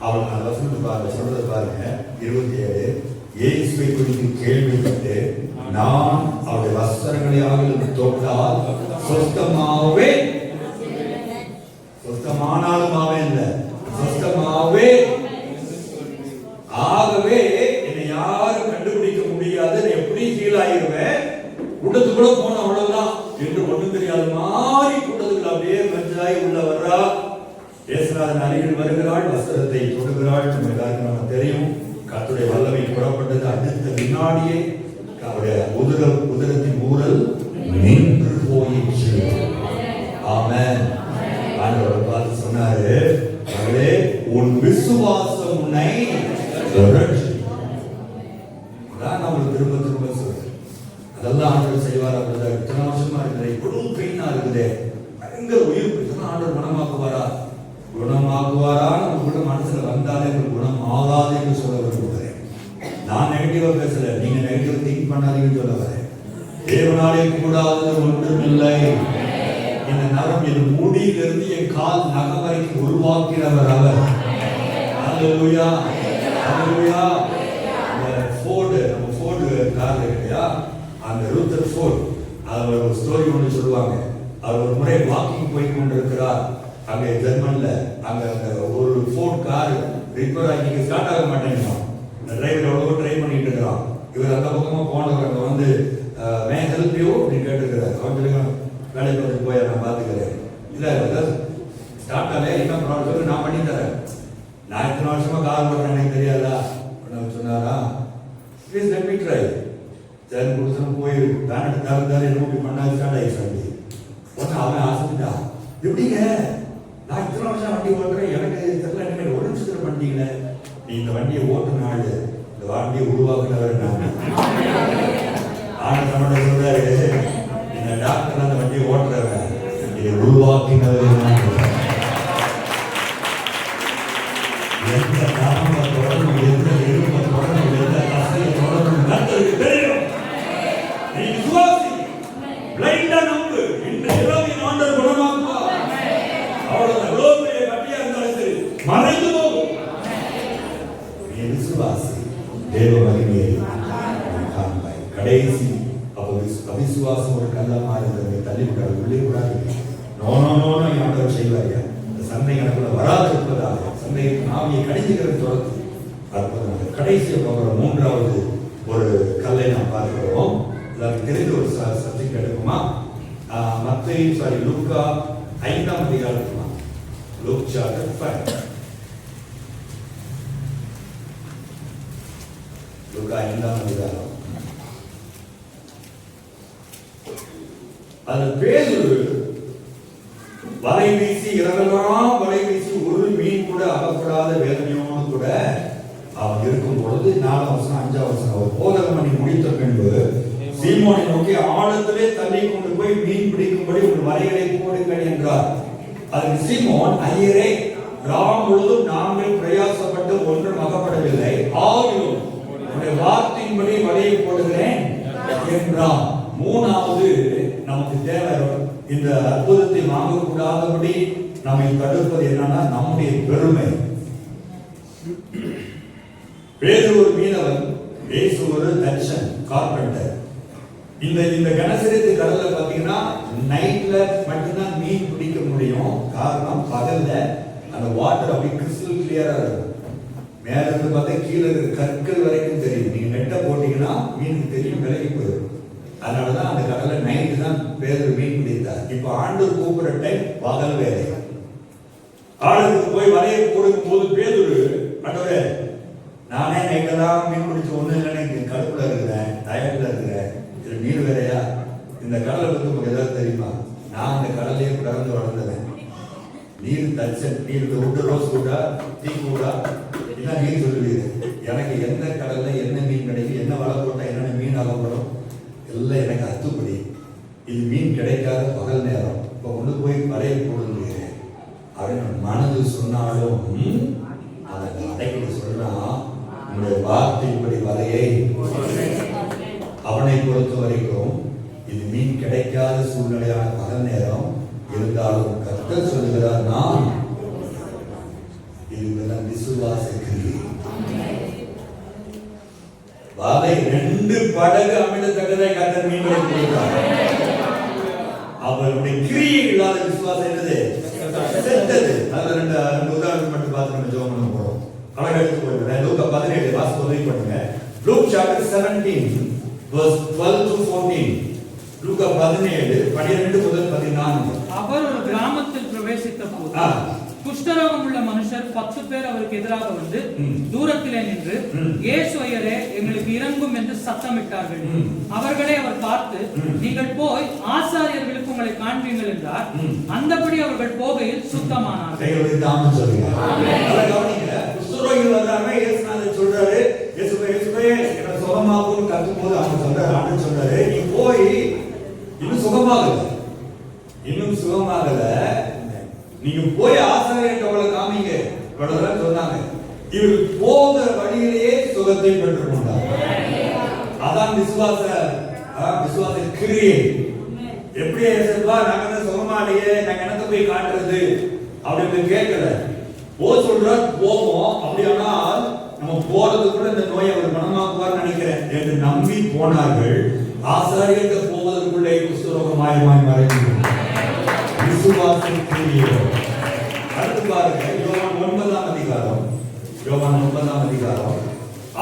அவள் நான் வசனத்தை பாருங்க, சொல்றது பாருங்க 27. இயேசுவை குறித்து கேள்விப்பட்டு நான் அவருடைய வஸ்திரங்களையாக தொட்டால் சொஸ்தமாவே, சொஸ்தமானாலும் இல்லை, சொஸ்தமாவே. ஆகவே என்னை யாரும் கண்டுபிடிக்க முடியாது, எப்படி ஹீல் ஆகிருவேன், கூட்டத்துக்குள்ள போன அவ்வளவுதான் என்று ஒன்றும் தெரியாது மாறி கூட்டத்துக்குள்ள அப்படியே மஞ்சளாய் உள்ள வர்றா. இயேசுநாதன் அருகில் வருகிறாள், வஸ்திரத்தை தொடுகிறாள். நம்ம எல்லாருக்கும் தெரியும், கர்த்தருடைய வல்லமை புறப்பட்டது. அடுத்த வினாடியே அவருடைய உதரத்தின் ஊரல் நின்று போயிற்று. ஆமென். ஆண்டவர் பார்த்து சொன்னாரு, மகளே, உன் விசுவாசம் உன்னை ரட்சித்தது. ஆண்டவர் திரும்ப திரும்ப சொல்றாரு. அதெல்லாம் ஆண்டவர் செய்வார். அப்படிதான் இத்தனை வருஷமா இருக்கிற இவ்வளவு பெயினா இருக்குதே, பயங்கர உயிர் இதெல்லாம் ஆண்டவர் குணமாக்குவாரா? குணமாக்குவாரான்னு உங்களோட மனசுல வந்தாலே உங்களுக்கு குணம் ஆகாது என்று சொல்ல விரும்புகிறேன். நான் நெகட்டிவா பேசல, நீங்க நெகட்டிவ் திங்க் பண்ணாதீங்கன்னு சொல்ல வரேன். தேவனாலே கூடாதது ஒன்றும் இல்லை. இந்த நரம் என் மூடியிலிருந்து என் கால் நகம் வரைக்கும் உருவாக்கினவர் அவர். ஹல்லேலூயா, ஹல்லேலூயா. ஃபோர்டு, நம்ம ஃபோர்டு கார் இல்லையா, அந்த ரூத்தர் ஃபோர்ட், அவர் ஒரு ஸ்டோரி ஒன்று சொல்லுவாங்க. அவர் ஒரு முறை வாக்கிங் போய் கொண்டிருக்கிறார் அங்கே ஜெர்மன்ல. அங்க ஒரு ஃபோர்ட் கார் ரிப்பேர் ஆகி ஸ்டார்ட் ஆக மாட்டேங்கிறான். இந்த டிரைவர் எவ்வளவோ ட்ரை பண்ணிட்டு இருக்கிறான். இவர் அந்த பக்கமா போனவர் அங்க வந்து மே ஹெல்ப் யூ அப்படின்னு கேட்டுக்கிறார். அவங்களுக்கு வேலை பார்த்து போய் நான் பார்த்துக்கிறேன். இல்லை ஸ்டார்ட் ஆகல, என்ன ப்ராப்ளம் நான் பண்ணி தரேன். நான் இத்தனை வருஷமா கார் ஓட்டுறேன், எனக்கு தெரியாதா அப்படின்னு சொன்னாரா. Please let me try. சரி கொடுத்து போய் பேனட் தரந்தாரு என்ன இப்படி பண்ணாது ஸ்டார்ட் ஆகி சொல்லி உடனே அவன் ஆசைட்டான். எப்படிங்க நான் இத்தனை வருஷம் வண்டி ஓட்டுறேன், எனக்கு தெரியல, நீங்கள் ஒரு நிமிஷத்துல பண்ணிட்டீங்களே. நீ இந்த வண்டியை ஓட்டுனாள், இந்த வண்டியை உருவாக்குனவர் நான். ஆனந்தோட சொல்றாரு, இந்த டாக்டர் அந்த வண்டியை ஓட்டுறவன், இதை உருவாக்கினவர் நான். எந்த நாம தொடரும், எந்த இருப்ப தொடரும், எந்த கசையை தொடரும் கர்த்தருக்கு தெரியும். நீ விசுவாசி, பிளைண்டா நம்பு. இன்று இரவு ஆண்டவர் குணமாக்குவார். அவரோட எவ்வளவு பெரிய கட்டியா இருந்தாலும் சரி மறைந்து போகும். நீ விசுவாசி, தேவ மகிமையை காண்பாய். கடைசி அவிசுவாசம் ஒரு கல்லா மாறுகிறது, தள்ளிவிட்டார், உள்ளே கூடாது. நோனோ ஆண்டவர் செய்வாரியா. இந்த சந்தை எனக்குள்ள வராது இருப்பதாக சந்தையின் ஆவியை கடிஞ்சுக்கிறது தொடர்ந்து அற்புதமாக. கடைசியை போகிற மூன்றாவது ஒரு கல்லை நாம் பார்க்கிறோம். எல்லாருக்கும் தெரிந்த ஒரு சப்ஜெக்ட் எடுக்குமா? லூக்கா 5ஆம் அதிகாரம். Look chapter 5. லூக்கா 5ஆம் அதிகாரம். அது பேதுரு வலை வீசி இரவெல்லாம் வலை வீசி ஒரு மீன் கூட அகப்படாத வேதனையோடு கூட அவன் இருக்கும் பொழுது 4ஆம் வசனம் 5ஆம் வசனம், அவர் போதகம் பண்ணி முடித்த பின்பு சீமோனை நோக்கி ஆழத்திலே தள்ளி கொண்டு போய் மீன் பிடிக்கும்படி ஒரு வலைகளை போடுங்கள் என்றார். அதற்கு சீமோன், ஐயரே, ராம் முழுதும் நாங்கள் பிரயாசப்பட்டு ஒன்றும் அகப்படவில்லை, ஆகிலும் உன்னுடைய வார்த்தையின்படி வலையை போடுகிறேன் என்றான். மூணாவது நமக்கு தேவை, இந்த அற்புதத்தை வாங்கக்கூடாதபடி நம்மை தடுப்பது என்னன்னா நம்முடைய பெருமை. பேதுரு ஒரு மீனவன், இயேசு ஒரு தச்சன், கார்பெண்டர். இந்த கனசரித்து கடல்ல பாத்தீங்கன்னா நைட்ல மட்டும்தான் மீன் பிடிக்க முடியும். காரணம் பகல்ல அந்த வாட்டர் அப்படி கிறிஸ்டல் கிளியரா இருக்கும். மேல இருந்து பார்த்தா கீழே இருக்கிற கற்கள் வரைக்கும் தெரியும். நீங்க நெட்டை போட்டீங்கன்னா மீனுக்கு தெரியும், விலகி போயிடும். அதனாலதான் அந்த கடலை நைட்டு தான் பேதுரு மீன் பிடித்தார். இப்ப ஆண்டவர் கூப்பிடுற டைம் பகல் வேலை. ஆளுக்கு போய் வலையை கொடுக்கும் போது பேதுரு, ஆண்டவரே, நானே நைட்டெல்லாம் மீன் பிடிச்ச ஒண்ணு இல்லைன்னு கடுப்புல இருக்கிறேன், டயர்ட்ல இருக்கிறேன், இது நீர் வேறையா? இந்த கடலை பத்தி உங்களுக்கு ஏதாவது தெரியுமா? நான் இந்த கடலையே பிறந்து வளர்ந்தேன். நீர் தச்சன், நீர் விட்டு ரோஸ் கூடா, டீ கூடா, இதான் நீர் சொல்லுவீங்க. எனக்கு எந்த கடல்ல என்ன மீன் கிடைக்கும், என்ன வலை போட்டா என்னென்ன மீன் அகப்படும் எல்லாம் எனக்கு அத்துப்படி. இது மீன் கிடைக்காத பகல் நேரம். இப்போ கொண்டு போய் வலையை போடுங்க அப்படின்னு மனது சொன்னாலும் அதை அடைக்கிட்டு சொன்னா, உங்களுடைய வார்த்தைப்படி வலையை அவனை பொறுத்த வரைக்கும் இது மீன் கிடைக்காத சூழ்நிலையான பகல் நேரம் இருந்தாலும் கர்த்தர் சொல்லுகிறார், நான் இதுதான் விசுவாசிக்கிறேன். வலை 2 படகு அமிழ்ந்ததை கர்த்தர் மீன்களை கொடுத்தார். அவருடைய கிரியை இல்லாத விசுவாசம் என்னது? செத்தது. அதுல 2 உதாரணம் மட்டும் பார்த்து நம்ம ஜெபம் பண்ண போறோம். அழகா எடுத்து போடுங்க. லூக்கா 17 வாசி உதவி பண்ணுங்க. Look chapter 17 verse 12 to 14. லூக்கா 17 12 முதல் 14. அவர் ஒரு கிராமத்தில் பிரவேசித்த போது குஷ்டரோகம் உள்ள மனுஷர் 10 பேர் அவருக்கு எதிராக வந்து தூரத்திலே நின்று, இயேசு ஐயரே, எங்களுக்கு இறங்கும் என்று சத்தமிட்டார்கள். அவர்களை அவர் பார்த்து, நீங்கள் போய் ஆசாரியர்களுக்கு உங்களை காண்பீங்கள் என்றார். அந்தபடி அவர்கள் போகையில் சுத்தமானார்கள். குஷ்டரோகிகள் வந்தாங்க. இயேசுநாதர் சொல்றாரு, இயேசுவே, எனக்கு சுகமாகும் கத்தும் போது அவங்க சொல்றாரு, ஆண்டு சொல்றாரு, நீ போய் இன்னும் சுகமாகல, இன்னும் சுகமாகல, நீங்க போய் ஆசிரியர்கிட்ட அவளை காமிங்க இவ்வளவுதான் சொன்னாங்க. இவர் போகிற வழியிலேயே சுகத்தை பெற்றுக் கொண்டார். அதான் விசுவாச கிரியை. எப்படி ஏசப்பா நாங்க தான் சுகமாலையே, நாங்க என்னத்தை போய் காட்டுறது அப்படின்னு கேட்கல. சொல்றார் போவோம், அப்படியானால் நம்ம போறது கூட இந்த நோயை அவர் குணமாக்குவார் நினைக்கிறேன் என்று நம்பி போனார்கள். ஆசாரியத்தை போவதற்குள்ளே குஷ்டரோகம் மாயமாய் மறைந்து விசுவாசம் கிரியை. அடுத்து பாருங்க, யோவான் 9ஆம் அதிகாரம், யோவான் 9ஆம் அதிகாரம்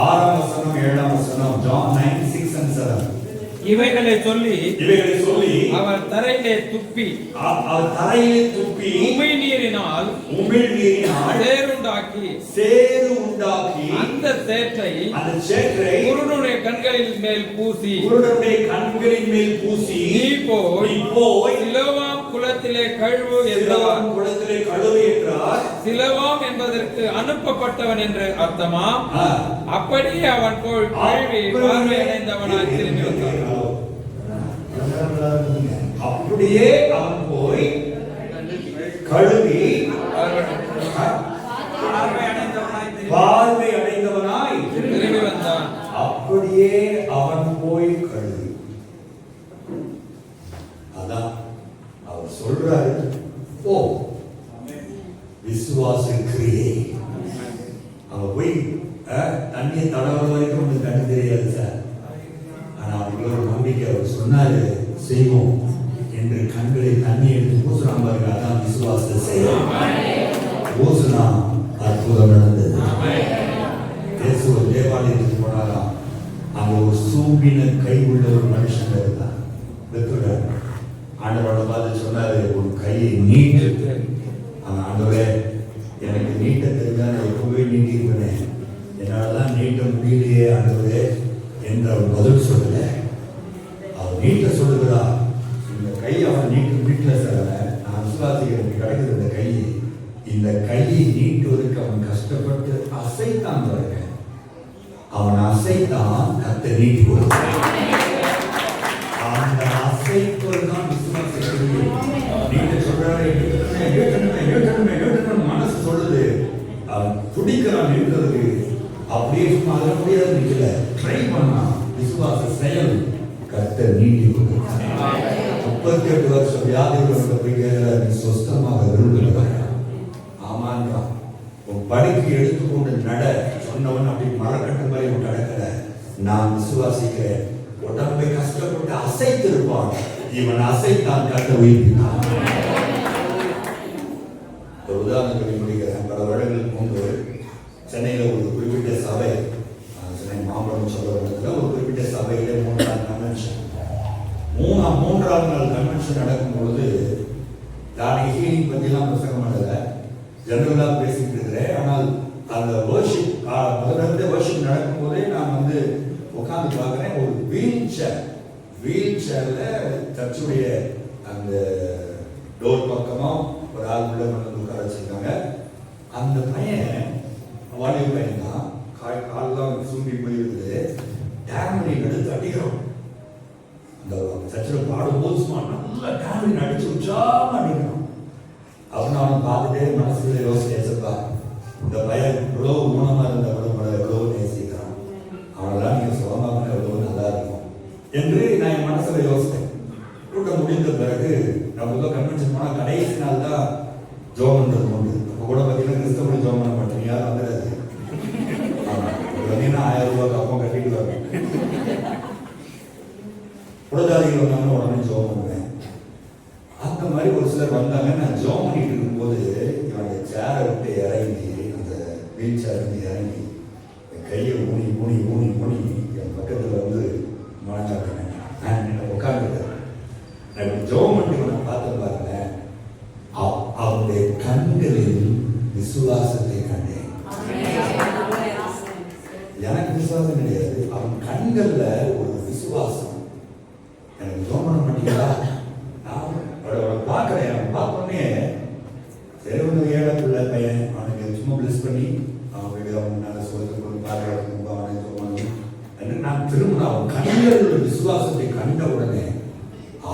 6ஆம் வசனம் 7ஆம் வசனம், John 9:6 and 7. இவைகளை சொல்லி அவர் தரையிலே துப்பி உமிழ்நீரினால் சேறு உண்டாக்கி அந்த சேற்றை குருடனுடைய கண்களின் மேல் பூசி நீ போய் சிலோவாம் குளத்திலே கழுவு என்றார். சிலோவாம் என்பதற்கு அனுப்பப்பட்டவன் என்று அர்த்தமா? அப்படியே அவன் போய் கழுவி பார்வையடைந்தவனாய் திரும்பி வந்தான். அப்படியே அவன் போய் கழுவி பார்வை அடைந்தவனாய் திரும்பி வந்தான். அப்படியே அவன் போய் கழுவி. அதான் அவர் சொல்றாரு, ஓ விசுவாச கிரியை. அவன் போய் தண்ணியை தடவர வரைக்கும் உங்களுக்கு கண்டு தெரியாது சார். ஆனா அவருக்கு ஒரு நம்பிக்கை, அவர் சொன்னாரு செய்வோம் என்று கண்களில் தண்ணி எடுத்து பூசுறான் பாருங்க. அதான் விசுவாச செயல். பூசுனா அற்புதம் நடந்தது. இயேசு தேவாலயத்துக்கு போனாராம். அங்க ஒரு சூம்பின கை உள்ள ஒரு மனுஷன் இருந்தான். ஆண்டவரோட பார்த்து சொன்னாரு, ஒரு கையை நீட்டு. ஆண்டவரே எனக்கு நீட்ட தெரிஞ்சா நான் எப்பவே நீட்டிருப்பேன், என்னாலதான் நீட்ட முடியலையே ஆண்டவரே என்று அவர் பதில் சொல்லல. அவர் நீட்ட சொல்லுகிறா. இந்த கை அவன் நீட்டல சார். நான் விசுவாசிக்கிறேன் கிடைக்குது இந்த கை. இந்த கையை நீட்டுவதற்கு அவன் கஷ்டப்பட்டு அசைத்தான் பாருங்க. அவன் அசைத்தான் கத்தை நீட்டி கொடுத்தான். அந்த அசைப்பது தான் விசுவாசிக்கிறது. நீங்க சொல்றாரு மனசு சொல்லுது. அவன் துடிக்கிறான் இருக்கிறது. அப்படியே சும்மா அதில் முடியாது நிக்கல, ட்ரை பண்ணா. விசுவாச செயல் கத்தை நீட்டி கொடுத்தான். 38 வருஷம் வியாதிகள் போய் கேட்கிறார், நீ சொஸ்தமாக விரும்புகிறார்? ஆமான்றான். உன் படிக்கு எடுத்துக்கொண்டு நட சொன்னவன் அப்படி மரக்கட்டு மாதிரி உன் நடக்கல. நான் விசுவாசிக்கிறேன். உடம்பை கஷ்டப்பட்டு அசைத்திருப்பான். இவன் அசைத்தான் கட்ட உயிர்ப்பித்தான். ஒரு உதாரணம் சொல்லி முடிக்கிறேன். பல வருடங்களுக்கு முன்பு சென்னையில் ஒரு குறிப்பிட்ட சபை, சென்னை மாம்பழம் சொல்ல ஒரு குறிப்பிட்ட சபையிலே 3ஆம் கன்வென்ஷன். 3ஆம் நாள் கன்வென்ஷன் நடக்கும் பொழுது நான் ஹீலிங் பற்றிலாம் பிரசங்கம் பண்ணல, ஜெனரலாக பேசிட்டு இருக்கிறேன். ஆனால் அந்த வர்ஷிப் முதல்ல வர்ஷிப் நடக்கும் போதே நான் வந்து உட்காந்து பார்க்குறேன். ஒரு வீல் சேர்ல சர்ச்சுடைய அந்த டோர் பக்கமாக ஒரு ஆள் உள்ள வந்து உட்கார வச்சிருக்காங்க. அந்த பையன் வாலிப பையன் தான். காலெல்லாம் சூம்பி போயிருக்குது. டேமரின் எடுத்து அடிக்கிறோம். அந்த சர்ச்சில் பாடும்போது சும்மா நல்லா டேமரின் அடிச்சு உற்சாகமாக அடிக்கிறோம். அவன் அவன் பார்த்துட்டே மனசுல யோசிச்சப்பா, இந்த பையன் இவ்வளோ ஊனமாக இருந்தவன எவ்வளோ நேசிக்கிறான், அவனெல்லாம் நீங்கள் சுகமாக எவ்வளோ நல்லா இருக்கும் என்று நான் என் மனசுல யோசித்தேன். கூட்டம் முடிந்த பிறகு நம்ம கன்வென்ஷன் போனால் கடைசி நாள் தான் ஜோமன்றது உண்டு. அப்போ கூட பார்த்தீங்கன்னா கிறிஸ்தவ ஜோம் பண்ண மாட்டேங்க, யாரும் வந்துடாது. பார்த்தீங்கன்னா 1000 ரூபாய்க்கு அப்போ கட்டிட்டு வருவேன். புறஜாதிகள் வந்தாங்கன்னா உடனே ஜோம் பண்ணுவேன். அந்த மாதிரி ஒரு சிலர் வந்தாங்க. நான் ஜோம் பண்ணிட்டு இருக்கும்போது இவனுடைய சேரை விட்டு இறங்கி, அந்த வீல் சேர் விட்டு இறங்கி என் கையை ஊனி ஊனி ஊனி ஊனி என் பக்கத்தில் வந்து மனஞ்சாட்டினேன். நான் உட்காந்துருக்கேன். நான் ஜோம் பண்ணிட்டு நான் பார்த்து பாருங்க, அவனுடைய கண்களில் விசுவாசத்தை கண்டேன். எனக்கு விசுவாசம் கிடையாது, அவன் கண்கள்ல ஒரு விசுவாசம். எனக்கு ஜோம் பண்ண மாட்டீங்களா? பார்க்குறேன். அவன் பார்த்தோன்னே சரி ஒன்று ஏழை பிள்ளை பையன், அவனுக்கு சும்மா பிளஸ் பண்ணி அவன் வீடு அவன் நல்ல சொல்லுக்கு பாதுகாப்பு அவனை ஜோம் பண்ணி என்று நான் நான் திரும்ப அவன் கண்களில் விசுவாசத்தை கண்ட உடனே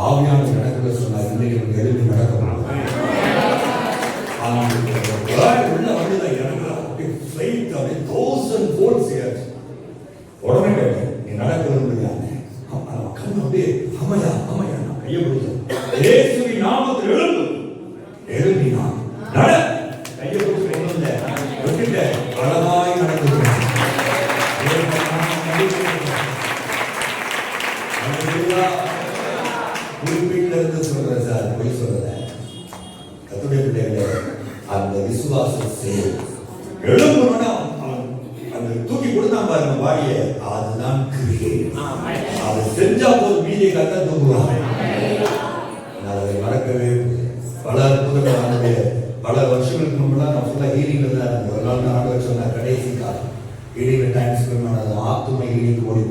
ஆவியான நடக்கல சொன்னார், இன்றைக்கு எனக்கு எழுதி நடக்க உள்ள வழிதான் இறங்குறான் 1000 volts ஏறுச்சு. உடனே கேட்டேன், நீ நடக்க விரும்புகிறாங்க? கண் அப்படியே அம்மையா அம்மையா நான் கையை பிடிச்சேன். இயேசுவின் நாமத்தில் எழும்பினான் நட கையை பிடிச்சு கொண்டு வந்தேன், விட்டுட்டேன், பலமாய் நடந்துக்கிறேன். குறிப்பிட்டிருந்து சொல்றேன் சார், போய் சொல்றேன். கத்துடைய பிள்ளைகளே, அந்த விசுவாசம் செய்யும் எழும்புனா அந்த தூக்கி கொடுத்தான் பாருங்க பாடிய, அதுதான் கிரியை. அதை செஞ்சா போது மீதியை கத்த தூங்குவாங்க. நான் அதை மறக்கவே பல அற்புதங்களுடைய பல வருஷங்களுக்கு முன்பெல்லாம் நான் ஃபுல்லாக ஹீலிங்ல தான் இருந்தேன். ஒரு நாள் நான் வருஷம் நான் கடைசி காலம் ஹீலிங்கில் டைம் ஸ்பெண்ட் பண்ணது ஆத்துமை ஹீலிங் ஓடி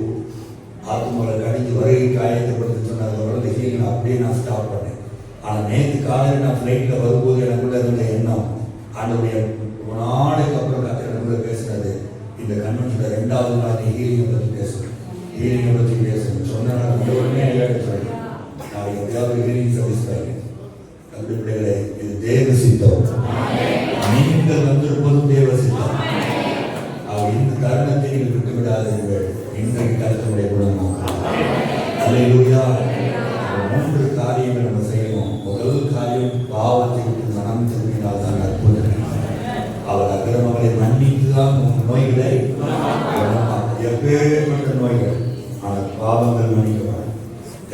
ஆத்துமாவில் கடிஞ்சு வருகை காயத்தைப்படுத்தி சொன்னது வந்து ஹீலிங் அப்படியே நான் ஸ்டாப் பண்ணேன். ஆனால் நேற்று காலையில் நான் ஃப்ளைட்டில் வரும்போது எனக்குள்ள இருந்த எண்ணம், ஆண்டவுடைய நாளைக்கு அப்புறம் கத்திர பேசுனது, இந்த கன்வென்ஷனில் 2வது நாள் நீ ஹீலிங்கை பற்றி பேசணும், ஹீலிங்கை பற்றி பேசணும் சொன்னால் நான் உடனே சொல்றேன். நான் எப்படியாவது ஹீலிங் சர்வீஸ் தரேன். கல்வி பிள்ளைகளே, இது தேவ சித்தம். நீங்கள் வந்திருப்பதும் தேவ சித்தம். இந்த தருணத்தை நீங்கள் விட்டு விடாதீர்கள். இன்றைக்கு கருத்துடைய குணமாக அல்லேலூயா. 3 காரியங்கள் நம்ம செய்யணும். முதல் காரியம், பாவத்தை விட்டு மனம் திரும்பினால் தான் அற்புதம். அவர் அக்கிரமங்களை மன்னித்துதான் நோய்களை எப்பேற்பட்ட நோய்கள், ஆனால் பாவங்கள் மன்னிக்கப்படும்.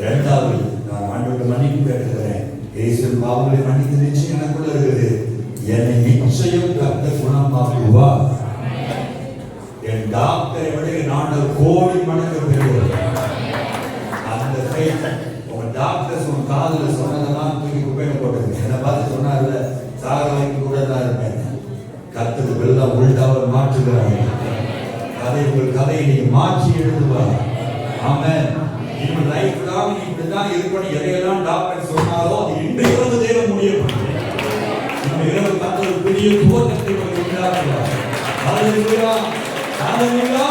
2வது, நான் ஆண்டவர்கிட்ட மன்னிப்பு கேட்டுக்கிறேன். இயேசு பாவங்களை மன்னித்து நிச்சயம் எனக்குள்ள இருக்குது. என்னை நிச்சயம் கர்த்தர் குணமாக்குவா. என் டாக்டரை விட நான் கோடி மடங்கு பெறுவேன். அந்த உங்க டாக்டர்ஸ் உங்க காதுல சொன்னதெல்லாம் தூக்கி குப்பையில போட்டுருங்க. என்னை பார்த்து சொன்னார்ல, சாக வைக்க கூட தான் இருப்பேன். கர்த்தர் வெள்ளம் உள்டாவை மாற்றுகிறாங்க. உங்கள் கதையை நீங்க மாற்றி எழுதுவாங்க. ஆமென். இன்னும் லைஃப் லாங் இப்படிதான் இருக்கணும். எதையெல்லாம் டாக்டர் சொன்னாலோ அது இன்றைய இரவு தேவன் முடியும். இந்த இரவு கர்த்தர் பெரிய துவக்கத்தை உண்டாக்குவார். ஹalleluya, ஹalleluya.